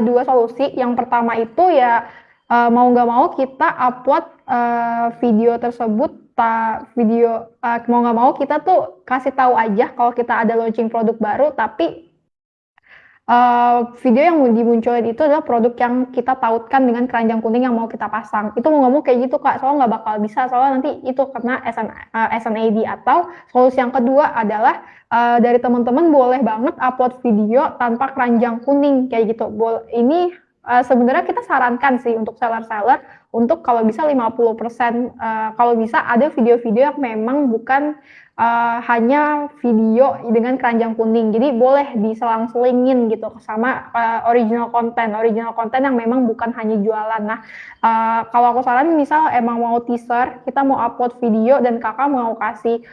S2: dua solusi. Yang pertama itu ya mau nggak mau kita upload video tersebut mau nggak mau kita tuh kasih tahu aja kalau kita ada launching produk baru, tapi video yang dimunculin itu adalah produk yang kita tautkan dengan keranjang kuning yang mau kita pasang. Itu mau nggak mau kayak gitu Kak, soalnya nggak bakal bisa, soalnya nanti itu kena SNAD. Atau solusi yang kedua adalah dari teman-teman boleh banget upload video tanpa keranjang kuning kayak gitu. Ini sebenarnya kita sarankan sih untuk seller-seller untuk kalau bisa 50%, kalau bisa ada video-video yang memang bukan hanya video dengan keranjang kuning. Jadi boleh diselang-selingin gitu sama original konten yang memang bukan hanya jualan. Nah, kalau aku saranin misal emang mau teaser, kita mau upload video dan kakak mau kasih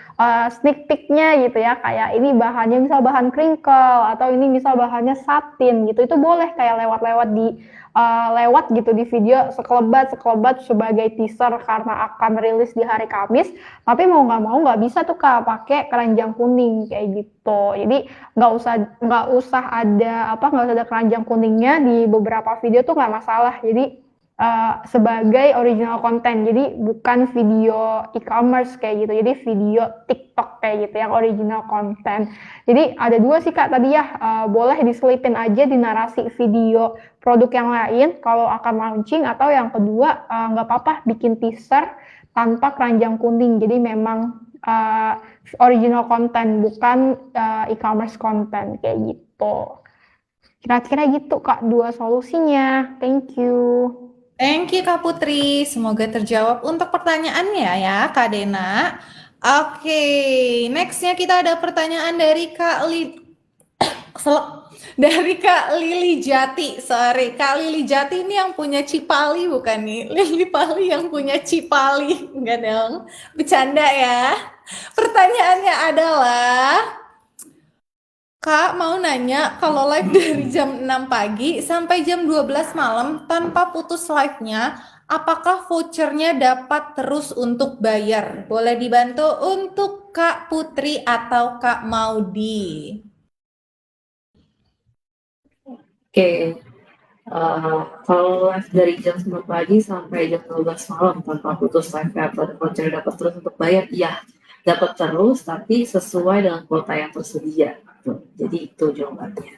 S2: sneak peek-nya gitu ya, kayak ini bahannya misal bahan crinkle atau ini misal bahannya satin gitu, itu boleh kayak lewat gitu di video sekelebat sebagai teaser karena akan rilis di hari Kamis. Tapi mau nggak bisa tuh Kak pakai keranjang kuning kayak gitu. Jadi nggak usah ada keranjang kuningnya di beberapa video tuh nggak masalah. Jadi sebagai original konten, jadi bukan video e-commerce kayak gitu, jadi video TikTok kayak gitu yang original konten. Jadi ada dua sih Kak tadi ya, boleh diselipin aja di narasi video produk yang lain kalau akan launching, atau yang kedua nggak apa-apa bikin teaser tanpa keranjang kuning, jadi memang original konten bukan e-commerce konten kayak gitu. Kira-kira gitu Kak dua solusinya. Thank you.
S3: Thank you Kak Putri. Semoga terjawab untuk pertanyaannya ya Kak Dena. Oke, nextnya kita ada pertanyaan dari dari Kak Lili Jati. Sorry, Kak Lili Jati ini yang punya Cipali bukan nih? Lili Pali yang punya Cipali. Enggak dong, bercanda ya. Pertanyaannya adalah, Kak mau nanya, kalau live dari jam 6 pagi sampai jam 12 malam tanpa putus live-nya, apakah vouchernya dapat terus untuk bayar? Boleh dibantu untuk Kak Putri atau Kak Maudi?
S1: Oke, kalau live dari jam 9 pagi sampai jam 12 malam tanpa putus live atau voucher dapat terus untuk bayar, iya. dapat terus tapi sesuai dengan kuota yang tersedia. Tuh. Jadi itu jawabannya.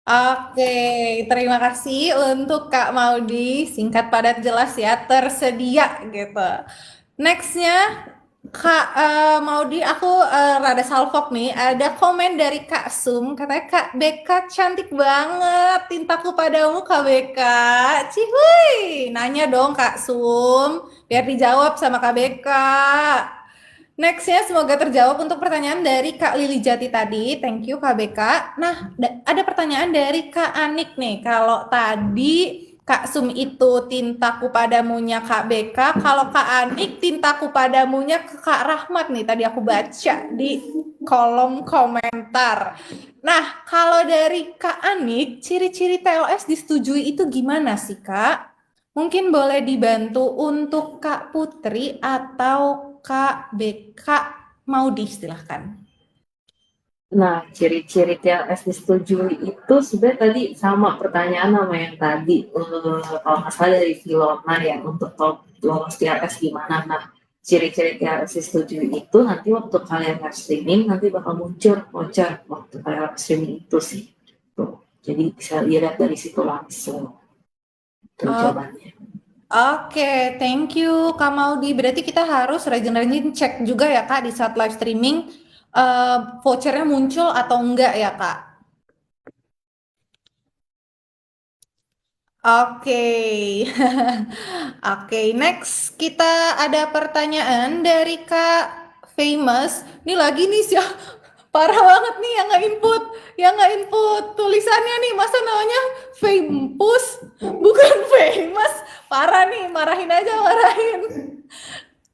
S3: Oke, terima kasih untuk Kak Maudi. Singkat padat jelas ya, tersedia gitu. Nextnya Kak Maudi, aku rada salfok nih. Ada komen dari Kak Sum, katanya Kak Beka cantik banget. Tintaku padamu Kak Beka. Cihuy, nanya dong Kak Sum, biar dijawab sama Kak Beka. Nextnya semoga terjawab untuk pertanyaan dari Kak Lili Jati tadi. Thank you Kak Beka. Nah, ada pertanyaan dari Kak Anik nih. Kalau tadi Kak Sum itu tintaku padamunya Kak Beka, kalau Kak Anik tintaku padamunya ke Kak Rahmat nih. Tadi aku baca di kolom komentar. Nah, kalau dari Kak Anik, ciri-ciri TLS disetujui itu gimana sih Kak? Mungkin boleh dibantu untuk Kak Putri atau Kak BK mau silahkan.
S1: Nah, ciri-ciri TLS disetujui itu sebenarnya tadi sama pertanyaan sama yang tadi. Kalau nggak salah dari Filona ya, untuk lolos TLS gimana. Nah, ciri-ciri TLS disetujui itu nanti waktu kalian live streaming, nanti bakal muncul voucher waktu kalian live streaming itu sih. Tuh. Jadi bisa lihat dari situ langsung. Itu jawabannya.
S3: Oke, thank you Kak Maudi. Berarti kita harus rajin-rajin cek juga ya Kak di saat live streaming vouchernya muncul atau enggak ya Kak? Oke. Oke, next kita ada pertanyaan dari Kak Famous. Ini lagi nih sih, parah banget nih yang nggak input tulisannya nih, masa namanya Famous bukan Famous. Parah nih, marahin aja, marahin.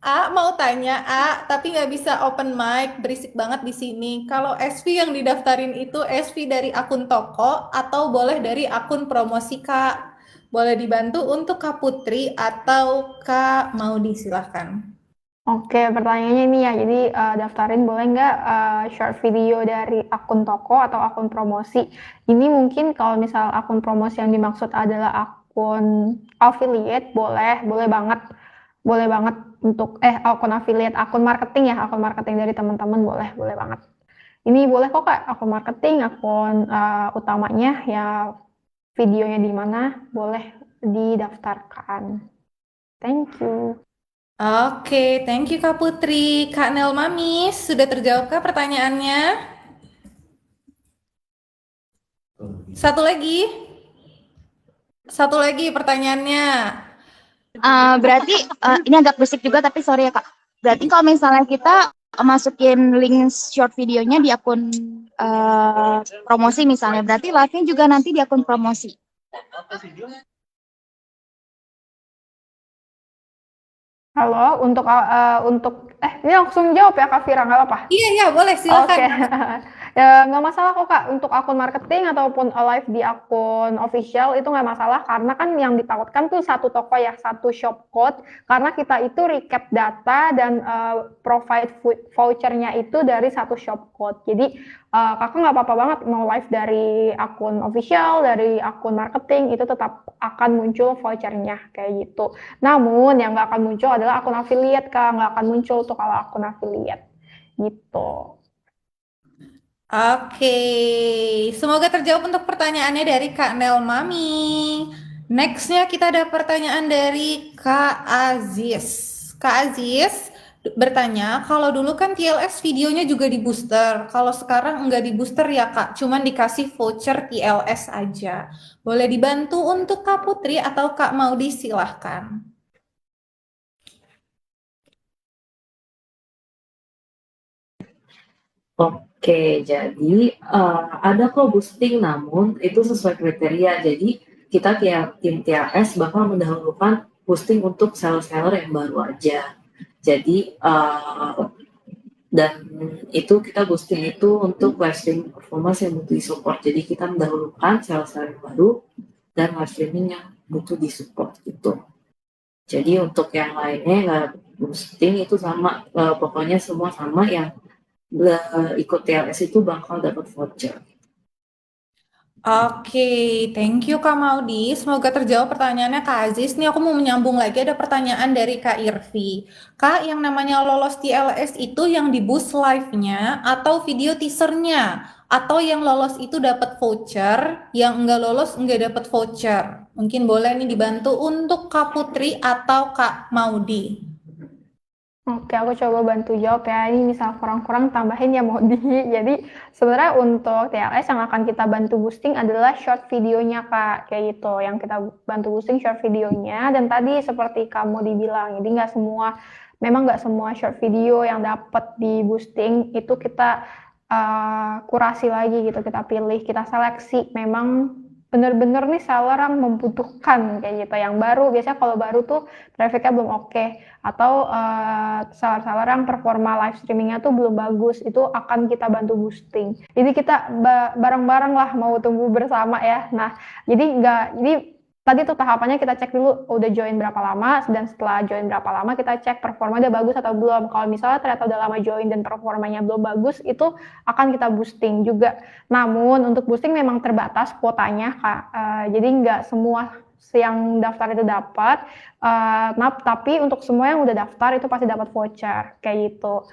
S3: A mau tanya A, tapi nggak bisa open mic, berisik banget di sini. Kalau SV yang didaftarin itu SV dari akun toko atau boleh dari akun promosi Kak? Boleh dibantu untuk Kak Putri atau Kak Maudi, silahkan.
S2: Oke, pertanyaannya ini ya, jadi daftarin boleh nggak short video dari akun toko atau akun promosi? Ini mungkin kalau misal akun promosi yang dimaksud adalah akun affiliate, boleh banget untuk akun affiliate, akun marketing ya, akun marketing dari teman-teman boleh banget. Ini boleh kok Kak, akun marketing, akun utamanya ya videonya di mana boleh didaftarkan. Thank you.
S3: Oke, thank you Kak Putri. Kak Nel Mamis, sudah terjawabkah pertanyaannya? Satu lagi. Satu lagi pertanyaannya.
S5: Berarti ini agak berisik juga tapi sorry ya Kak. Berarti kalau misalnya kita masukin link short videonya di akun promosi misalnya, berarti live-nya juga nanti di akun promosi.
S2: Halo, untuk ini langsung jawab ya Kak Fira, nggak apa-apa?
S3: Iya, boleh, silakan.
S2: Oke. Ya, nggak masalah kok Kak, untuk akun marketing ataupun live di akun official itu nggak masalah, karena kan yang ditakutkan tuh satu toko ya, satu shop code, karena kita itu recap data dan provide vouchernya itu dari satu shop code. Jadi Kakak nggak apa-apa banget mau live dari akun official, dari akun marketing, itu tetap akan muncul vouchernya kayak gitu. Namun yang nggak akan muncul adalah akun affiliate Kak, nggak akan muncul tuh kalau akun affiliate gitu.
S3: Oke, semoga terjawab untuk pertanyaannya dari Kak Nel Mami. Nextnya kita ada pertanyaan dari Kak Aziz. Kak Aziz bertanya, kalau dulu kan TLS videonya juga di booster, kalau sekarang enggak di booster ya Kak, cuman dikasih voucher TLS aja. Boleh dibantu untuk Kak Putri atau Kak Maudi, silahkan.
S1: Oke, jadi ada kok boosting, namun itu sesuai kriteria. Jadi kita tim TLS bakal mendahulukan boosting untuk seller-seller yang baru aja. Jadi dan itu kita boosting itu untuk live streaming performance yang butuh support. Jadi kita mendahulukan seller-seller yang baru dan live streaming yang butuh disupport gitu. Jadi untuk yang lainnya nggak boosting itu sama, pokoknya semua sama yang ikut TLS itu bakal dapat voucher.
S3: Oke, thank you Kak Maudi. Semoga terjawab pertanyaannya Kak Aziz. Nih aku mau menyambung lagi, ada pertanyaan dari Kak Irvi. Kak, yang namanya lolos TLS itu yang di boost live-nya atau video teasernya? Atau yang lolos itu dapat voucher, yang enggak lolos enggak dapat voucher? Mungkin boleh nih dibantu untuk Kak Putri atau Kak Maudi.
S2: Oke, aku coba bantu jawab ya. Ini misal kurang-kurang tambahin ya Modi. Jadi sebenarnya untuk TLS yang akan kita bantu boosting adalah short videonya Kak, kayak gitu. Yang kita bantu boosting short videonya. Dan tadi seperti kamu dibilang, jadi memang nggak semua short video yang dapat di boosting itu kita kurasi lagi gitu, kita pilih, kita seleksi. Memang bener-bener nih seller yang membutuhkan kayak gitu. Yang baru, biasanya kalau baru tuh trafficnya belum oke. Atau seller-seller yang performa live streamingnya tuh belum bagus, itu akan kita bantu boosting. Jadi kita bareng-bareng lah mau tumbuh bersama ya. Nah, jadi tadi tuh tahapannya kita cek dulu udah join berapa lama, dan setelah join berapa lama kita cek performa udah bagus atau belum. Kalau misalnya ternyata udah lama join dan performanya belum bagus, itu akan kita boosting juga. Namun untuk boosting memang terbatas kuotanya Kak. Jadi nggak semua yang daftar itu dapat. Tapi untuk semua yang udah daftar itu pasti dapat voucher kayak gitu.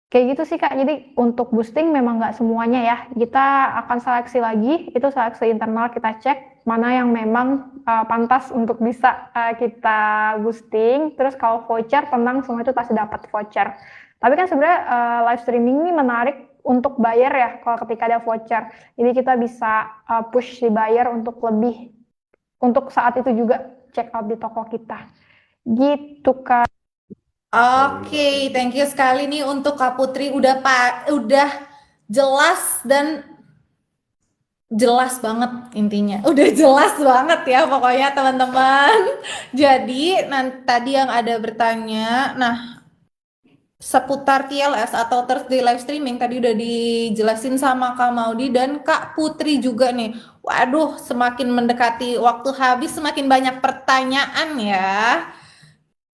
S2: Kayak gitu sih Kak. Jadi untuk boosting memang nggak semuanya ya. Kita akan seleksi lagi, itu seleksi internal kita cek mana yang memang pantas untuk bisa kita boosting. Terus kalau voucher, tenang semua itu pasti dapat voucher. Tapi kan sebenarnya live streaming ini menarik untuk buyer ya kalau ketika ada voucher. Jadi kita bisa push si buyer untuk lebih, untuk saat itu juga check out di toko kita. Gitu Kak.
S3: Oke, thank you sekali nih untuk Kak Putri, udah jelas dan jelas banget intinya. Udah jelas banget ya pokoknya teman-teman. Jadi tadi yang ada bertanya, nah seputar TLS atau Thursday live streaming tadi udah dijelasin sama Kak Maudi dan Kak Putri juga nih. Waduh, semakin mendekati waktu habis semakin banyak pertanyaan ya.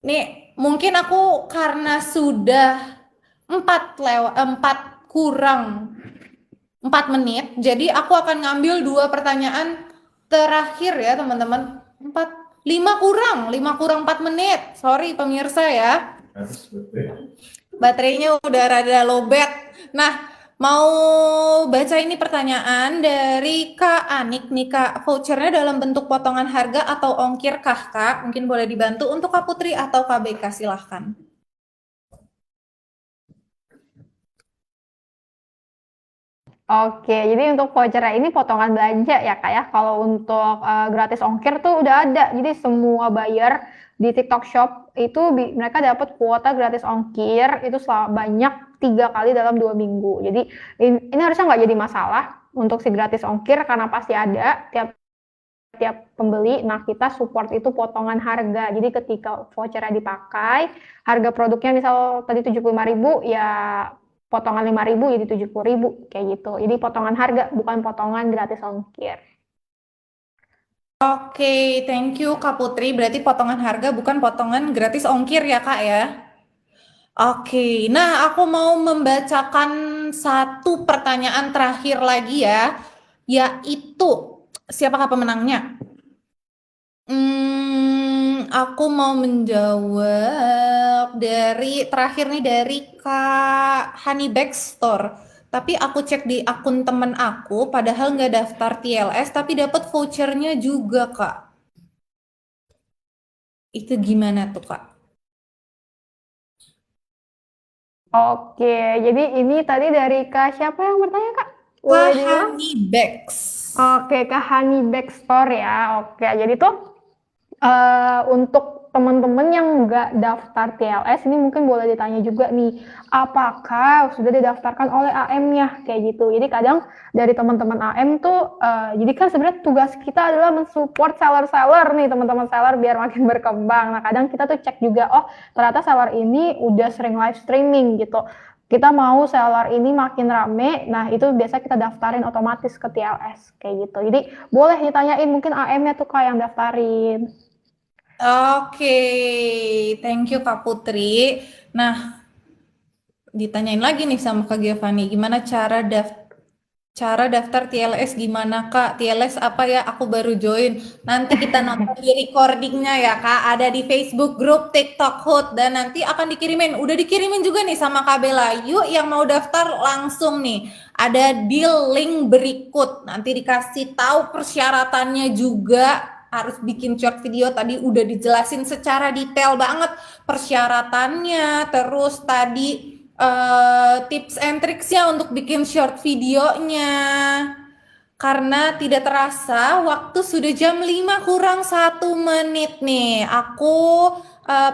S3: Nih, mungkin aku karena sudah 4 kurang 4 menit, jadi aku akan ngambil 2 pertanyaan terakhir ya teman-teman. 5 kurang 4 menit. Sorry pemirsa ya. Baterainya udah rada lowbat. Nah, mau baca ini pertanyaan dari Kak Anik nih Kak. Vouchernya dalam bentuk potongan harga atau ongkir kah Kak? Mungkin boleh dibantu untuk Kak Putri atau Kak Beka, silahkan.
S2: Oke, jadi untuk voucher ini potongan belanja ya Kak ya. Kalau untuk gratis ongkir tuh udah ada. Jadi semua buyer di TikTok Shop itu mereka dapat kuota gratis ongkir itu banyak 3 kali dalam 2 minggu. Jadi ini harusnya nggak jadi masalah untuk si gratis ongkir karena pasti ada tiap pembeli. Nah, kita support itu potongan harga. Jadi ketika vouchernya dipakai, harga produknya misal tadi 75.000 ya potongan 5.000 jadi 70.000 kayak gitu. Jadi potongan harga bukan potongan gratis ongkir.
S3: Oke, thank you Kak Putri. Berarti potongan harga bukan potongan gratis ongkir ya Kak ya? Oke, nah aku mau membacakan satu pertanyaan terakhir lagi ya, yaitu siapakah pemenangnya? Aku mau menjawab terakhir nih dari Kak Honey Backstore. Tapi aku cek di akun temen aku, padahal nggak daftar TLS, tapi dapat vouchernya juga Kak. Itu gimana tuh Kak?
S2: Oke, jadi ini tadi dari Kak siapa yang bertanya Kak?
S3: Kak Honey Backs.
S2: Oke, Kak Honey Backstore ya. Oke, jadi tuh untuk teman-teman yang nggak daftar TLS ini mungkin boleh ditanya juga nih, apakah sudah didaftarkan oleh AM-nya kayak gitu. Jadi kadang dari teman-teman AM tuh, jadi kan sebenarnya tugas kita adalah mensupport seller-seller nih teman-teman seller biar makin berkembang. Nah kadang kita tuh cek juga, oh ternyata seller ini udah sering live streaming gitu. Kita mau seller ini makin rame, nah itu biasa kita daftarin otomatis ke TLS kayak gitu. Jadi boleh ditanyain mungkin AM-nya tuh Kak yang daftarin.
S3: Oke, thank you Kak Putri. Nah, ditanyain lagi nih sama Kak Giovanni, gimana cara daftar TLS gimana Kak? TLS apa ya? Aku baru join. Nanti kita nonton di recordingnya ya Kak. Ada di Facebook grup TikTok Hood dan nanti akan dikirimin. Udah dikirimin juga nih sama Kak Bella. Yuk yang mau daftar langsung nih. Ada di link berikut. Nanti dikasih tahu persyaratannya juga. Harus bikin short video, tadi udah dijelasin secara detail banget persyaratannya. Terus tadi tips and tricksnya untuk bikin short videonya. Karena tidak terasa waktu sudah jam 5 kurang 1 menit nih. Aku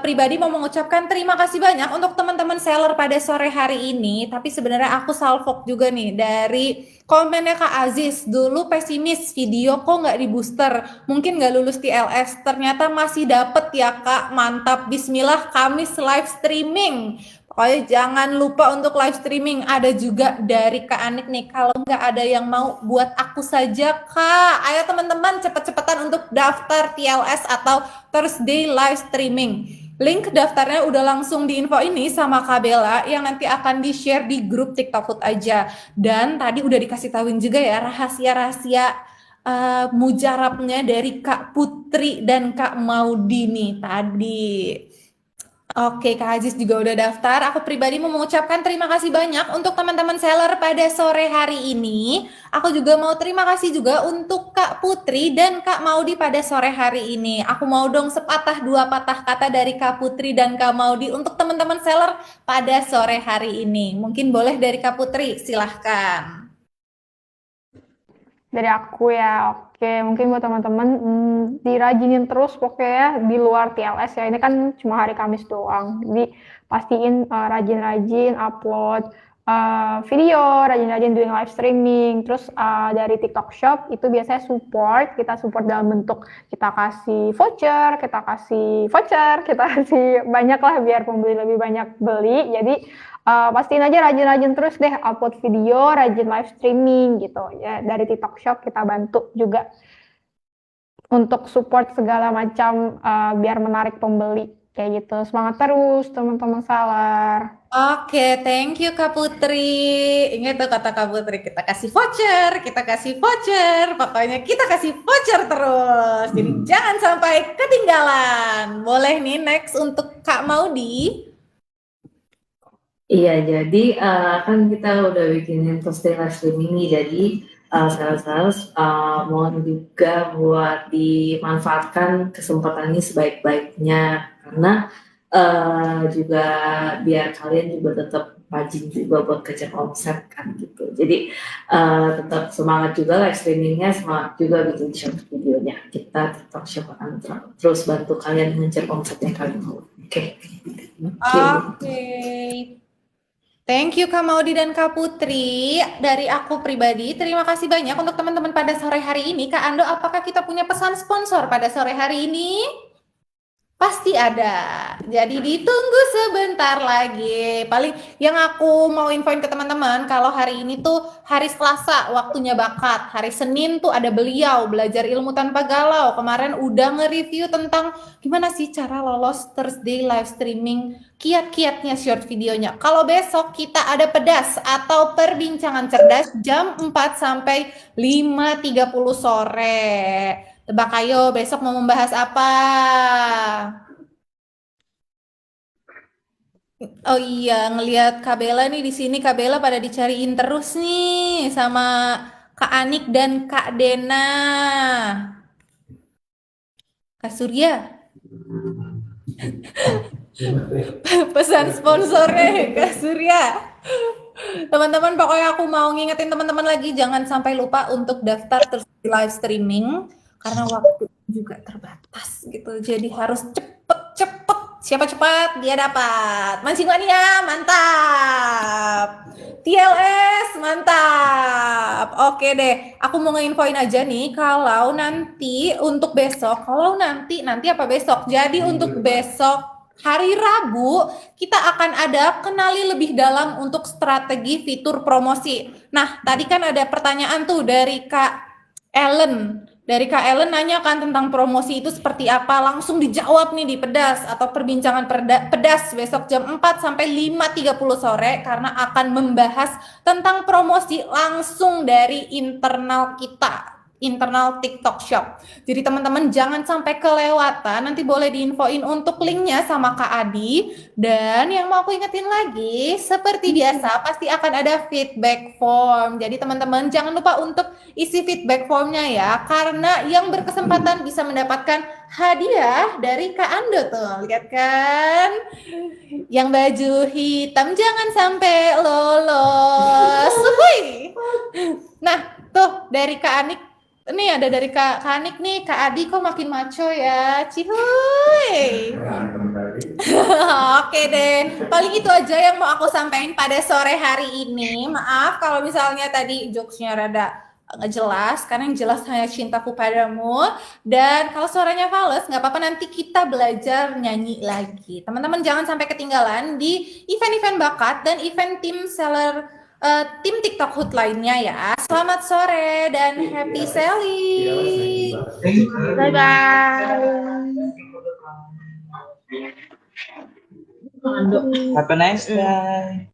S3: pribadi mau mengucapkan terima kasih banyak untuk teman-teman seller pada sore hari ini. Tapi sebenarnya aku salvok juga nih dari komennya Kak Aziz. Dulu pesimis video kok nggak di booster. Mungkin nggak lulus TLS. Ternyata masih dapet ya Kak. Mantap. Bismillah Kamis live streaming. Pokoknya jangan lupa untuk live streaming. Ada juga dari Kak Anik nih. Kalau nggak ada yang mau buat aku saja Kak. Ayo teman-teman cepet-cepetan untuk daftar TLS atau Thursday live streaming. Link daftarnya udah langsung diinfo ini sama Kak Bella yang nanti akan di-share di grup TikTok Food aja. Dan tadi udah dikasih tahuin juga ya rahasia-rahasia mujarabnya dari Kak Putri dan Kak Maudi nih tadi. Oke, Kak Aziz juga udah daftar. Aku pribadi mau mengucapkan terima kasih banyak untuk teman-teman seller pada sore hari ini. Aku juga mau terima kasih juga untuk Kak Putri dan Kak Maudi pada sore hari ini. Aku mau dong sepatah dua patah kata dari Kak Putri dan Kak Maudi untuk teman-teman seller pada sore hari ini. Mungkin boleh dari Kak Putri, silahkan.
S2: Dari aku ya, oke. Mungkin buat teman-teman dirajinin terus pokoknya di luar TLS ya. Ini kan cuma hari Kamis doang. Jadi pastiin rajin-rajin upload video, rajin-rajin doing live streaming. Terus dari TikTok Shop itu biasanya kita support dalam bentuk kita kasih voucher, kita kasih banyak lah biar pembeli lebih banyak beli. Jadi pastiin aja rajin-rajin terus deh upload video, rajin live streaming gitu ya. Dari TikTok Shop kita bantu juga untuk support segala macam biar menarik pembeli kayak gitu. Semangat terus teman-teman seller.
S3: Oke, thank you Kak Putri. Ingat tuh kata Kak Putri, kita kasih voucher, pokoknya kita kasih voucher terus. Jadi jangan sampai ketinggalan. Boleh nih next untuk Kak Maudi.
S1: Iya, jadi kan kita udah bikinin Thursday live streaming nih, jadi sales mohon juga buat dimanfaatkan kesempatannya sebaik-baiknya, karena juga biar kalian juga tetap rajin juga buat kejar omset kan gitu. Jadi tetap semangat juga live streamingnya, semangat juga bikin short videonya. Kita tetap akan terus bantu kalian mengejar omset yang kalian mau. Oke.
S3: Oke. Thank you Kak Maudi dan Kak Putri. Dari aku pribadi, terima kasih banyak untuk teman-teman pada sore hari ini. Kak Ando, apakah kita punya pesan sponsor pada sore hari ini? Pasti ada. Jadi ditunggu sebentar lagi. Paling yang aku mau infoin ke teman-teman, kalau hari ini tuh hari Selasa waktunya bakat. Hari Senin tuh ada beliau belajar ilmu tanpa galau. Kemarin udah nge-review tentang gimana sih cara lolos Thursday live streaming, kiat-kiatnya short videonya. Kalau besok kita ada pedas atau perbincangan cerdas jam 4 sampai 5.30 sore. Tebak ayo besok mau membahas apa? Oh iya, ngelihat Kak Bella nih di sini, Kak Bella pada dicariin terus nih sama Kak Anik dan Kak Dena. Kak Surya. Pesan sponsornya Kak Surya. Teman-teman, pokoknya aku mau ngingetin teman-teman lagi jangan sampai lupa untuk daftar terus di live streaming karena waktu juga terbatas gitu. Jadi harus cepet. Siapa cepat dia dapat. Mancing mania, mantap. TLS, mantap. Oke deh, aku mau nginfoin aja nih kalau nanti untuk besok, nanti apa besok? Jadi untuk besok hari Rabu, kita akan ada kenali lebih dalam untuk strategi fitur promosi. Nah, tadi kan ada pertanyaan tuh dari Kak Ellen. Dari Kak Ellen nanya kan tentang promosi itu seperti apa, langsung dijawab nih di Pedas atau perbincangan Pedas besok jam 4 sampai 5.30 sore karena akan membahas tentang promosi langsung dari internal kita, internal TikTok Shop. Jadi teman-teman jangan sampai kelewatan, nanti boleh diinfoin untuk linknya sama Kak Adi. Dan yang mau aku ingetin lagi, seperti biasa pasti akan ada feedback form. Jadi teman-teman jangan lupa untuk isi feedback formnya ya, karena yang berkesempatan bisa mendapatkan hadiah dari Kak Ando tuh. Lihat kan? Yang baju hitam jangan sampai lolos. Wuih. Nah, tuh dari Kak Anik. Nih ada dari Kak Anik nih, Kak Adi kok makin maco ya. Cihuy. Oke deh, paling itu aja yang mau aku sampaikan pada sore hari ini. Maaf kalau misalnya tadi jokesnya rada nggak jelas, karena yang jelas hanya cintaku padamu. Dan kalau suaranya fals, nggak apa-apa, nanti kita belajar nyanyi lagi. Teman-teman jangan sampai ketinggalan di event-event bakat dan event tim seller, tim TikTok Hood lainnya ya. Selamat sore dan happy selling.
S5: Bye-bye.
S6: Have a nice day.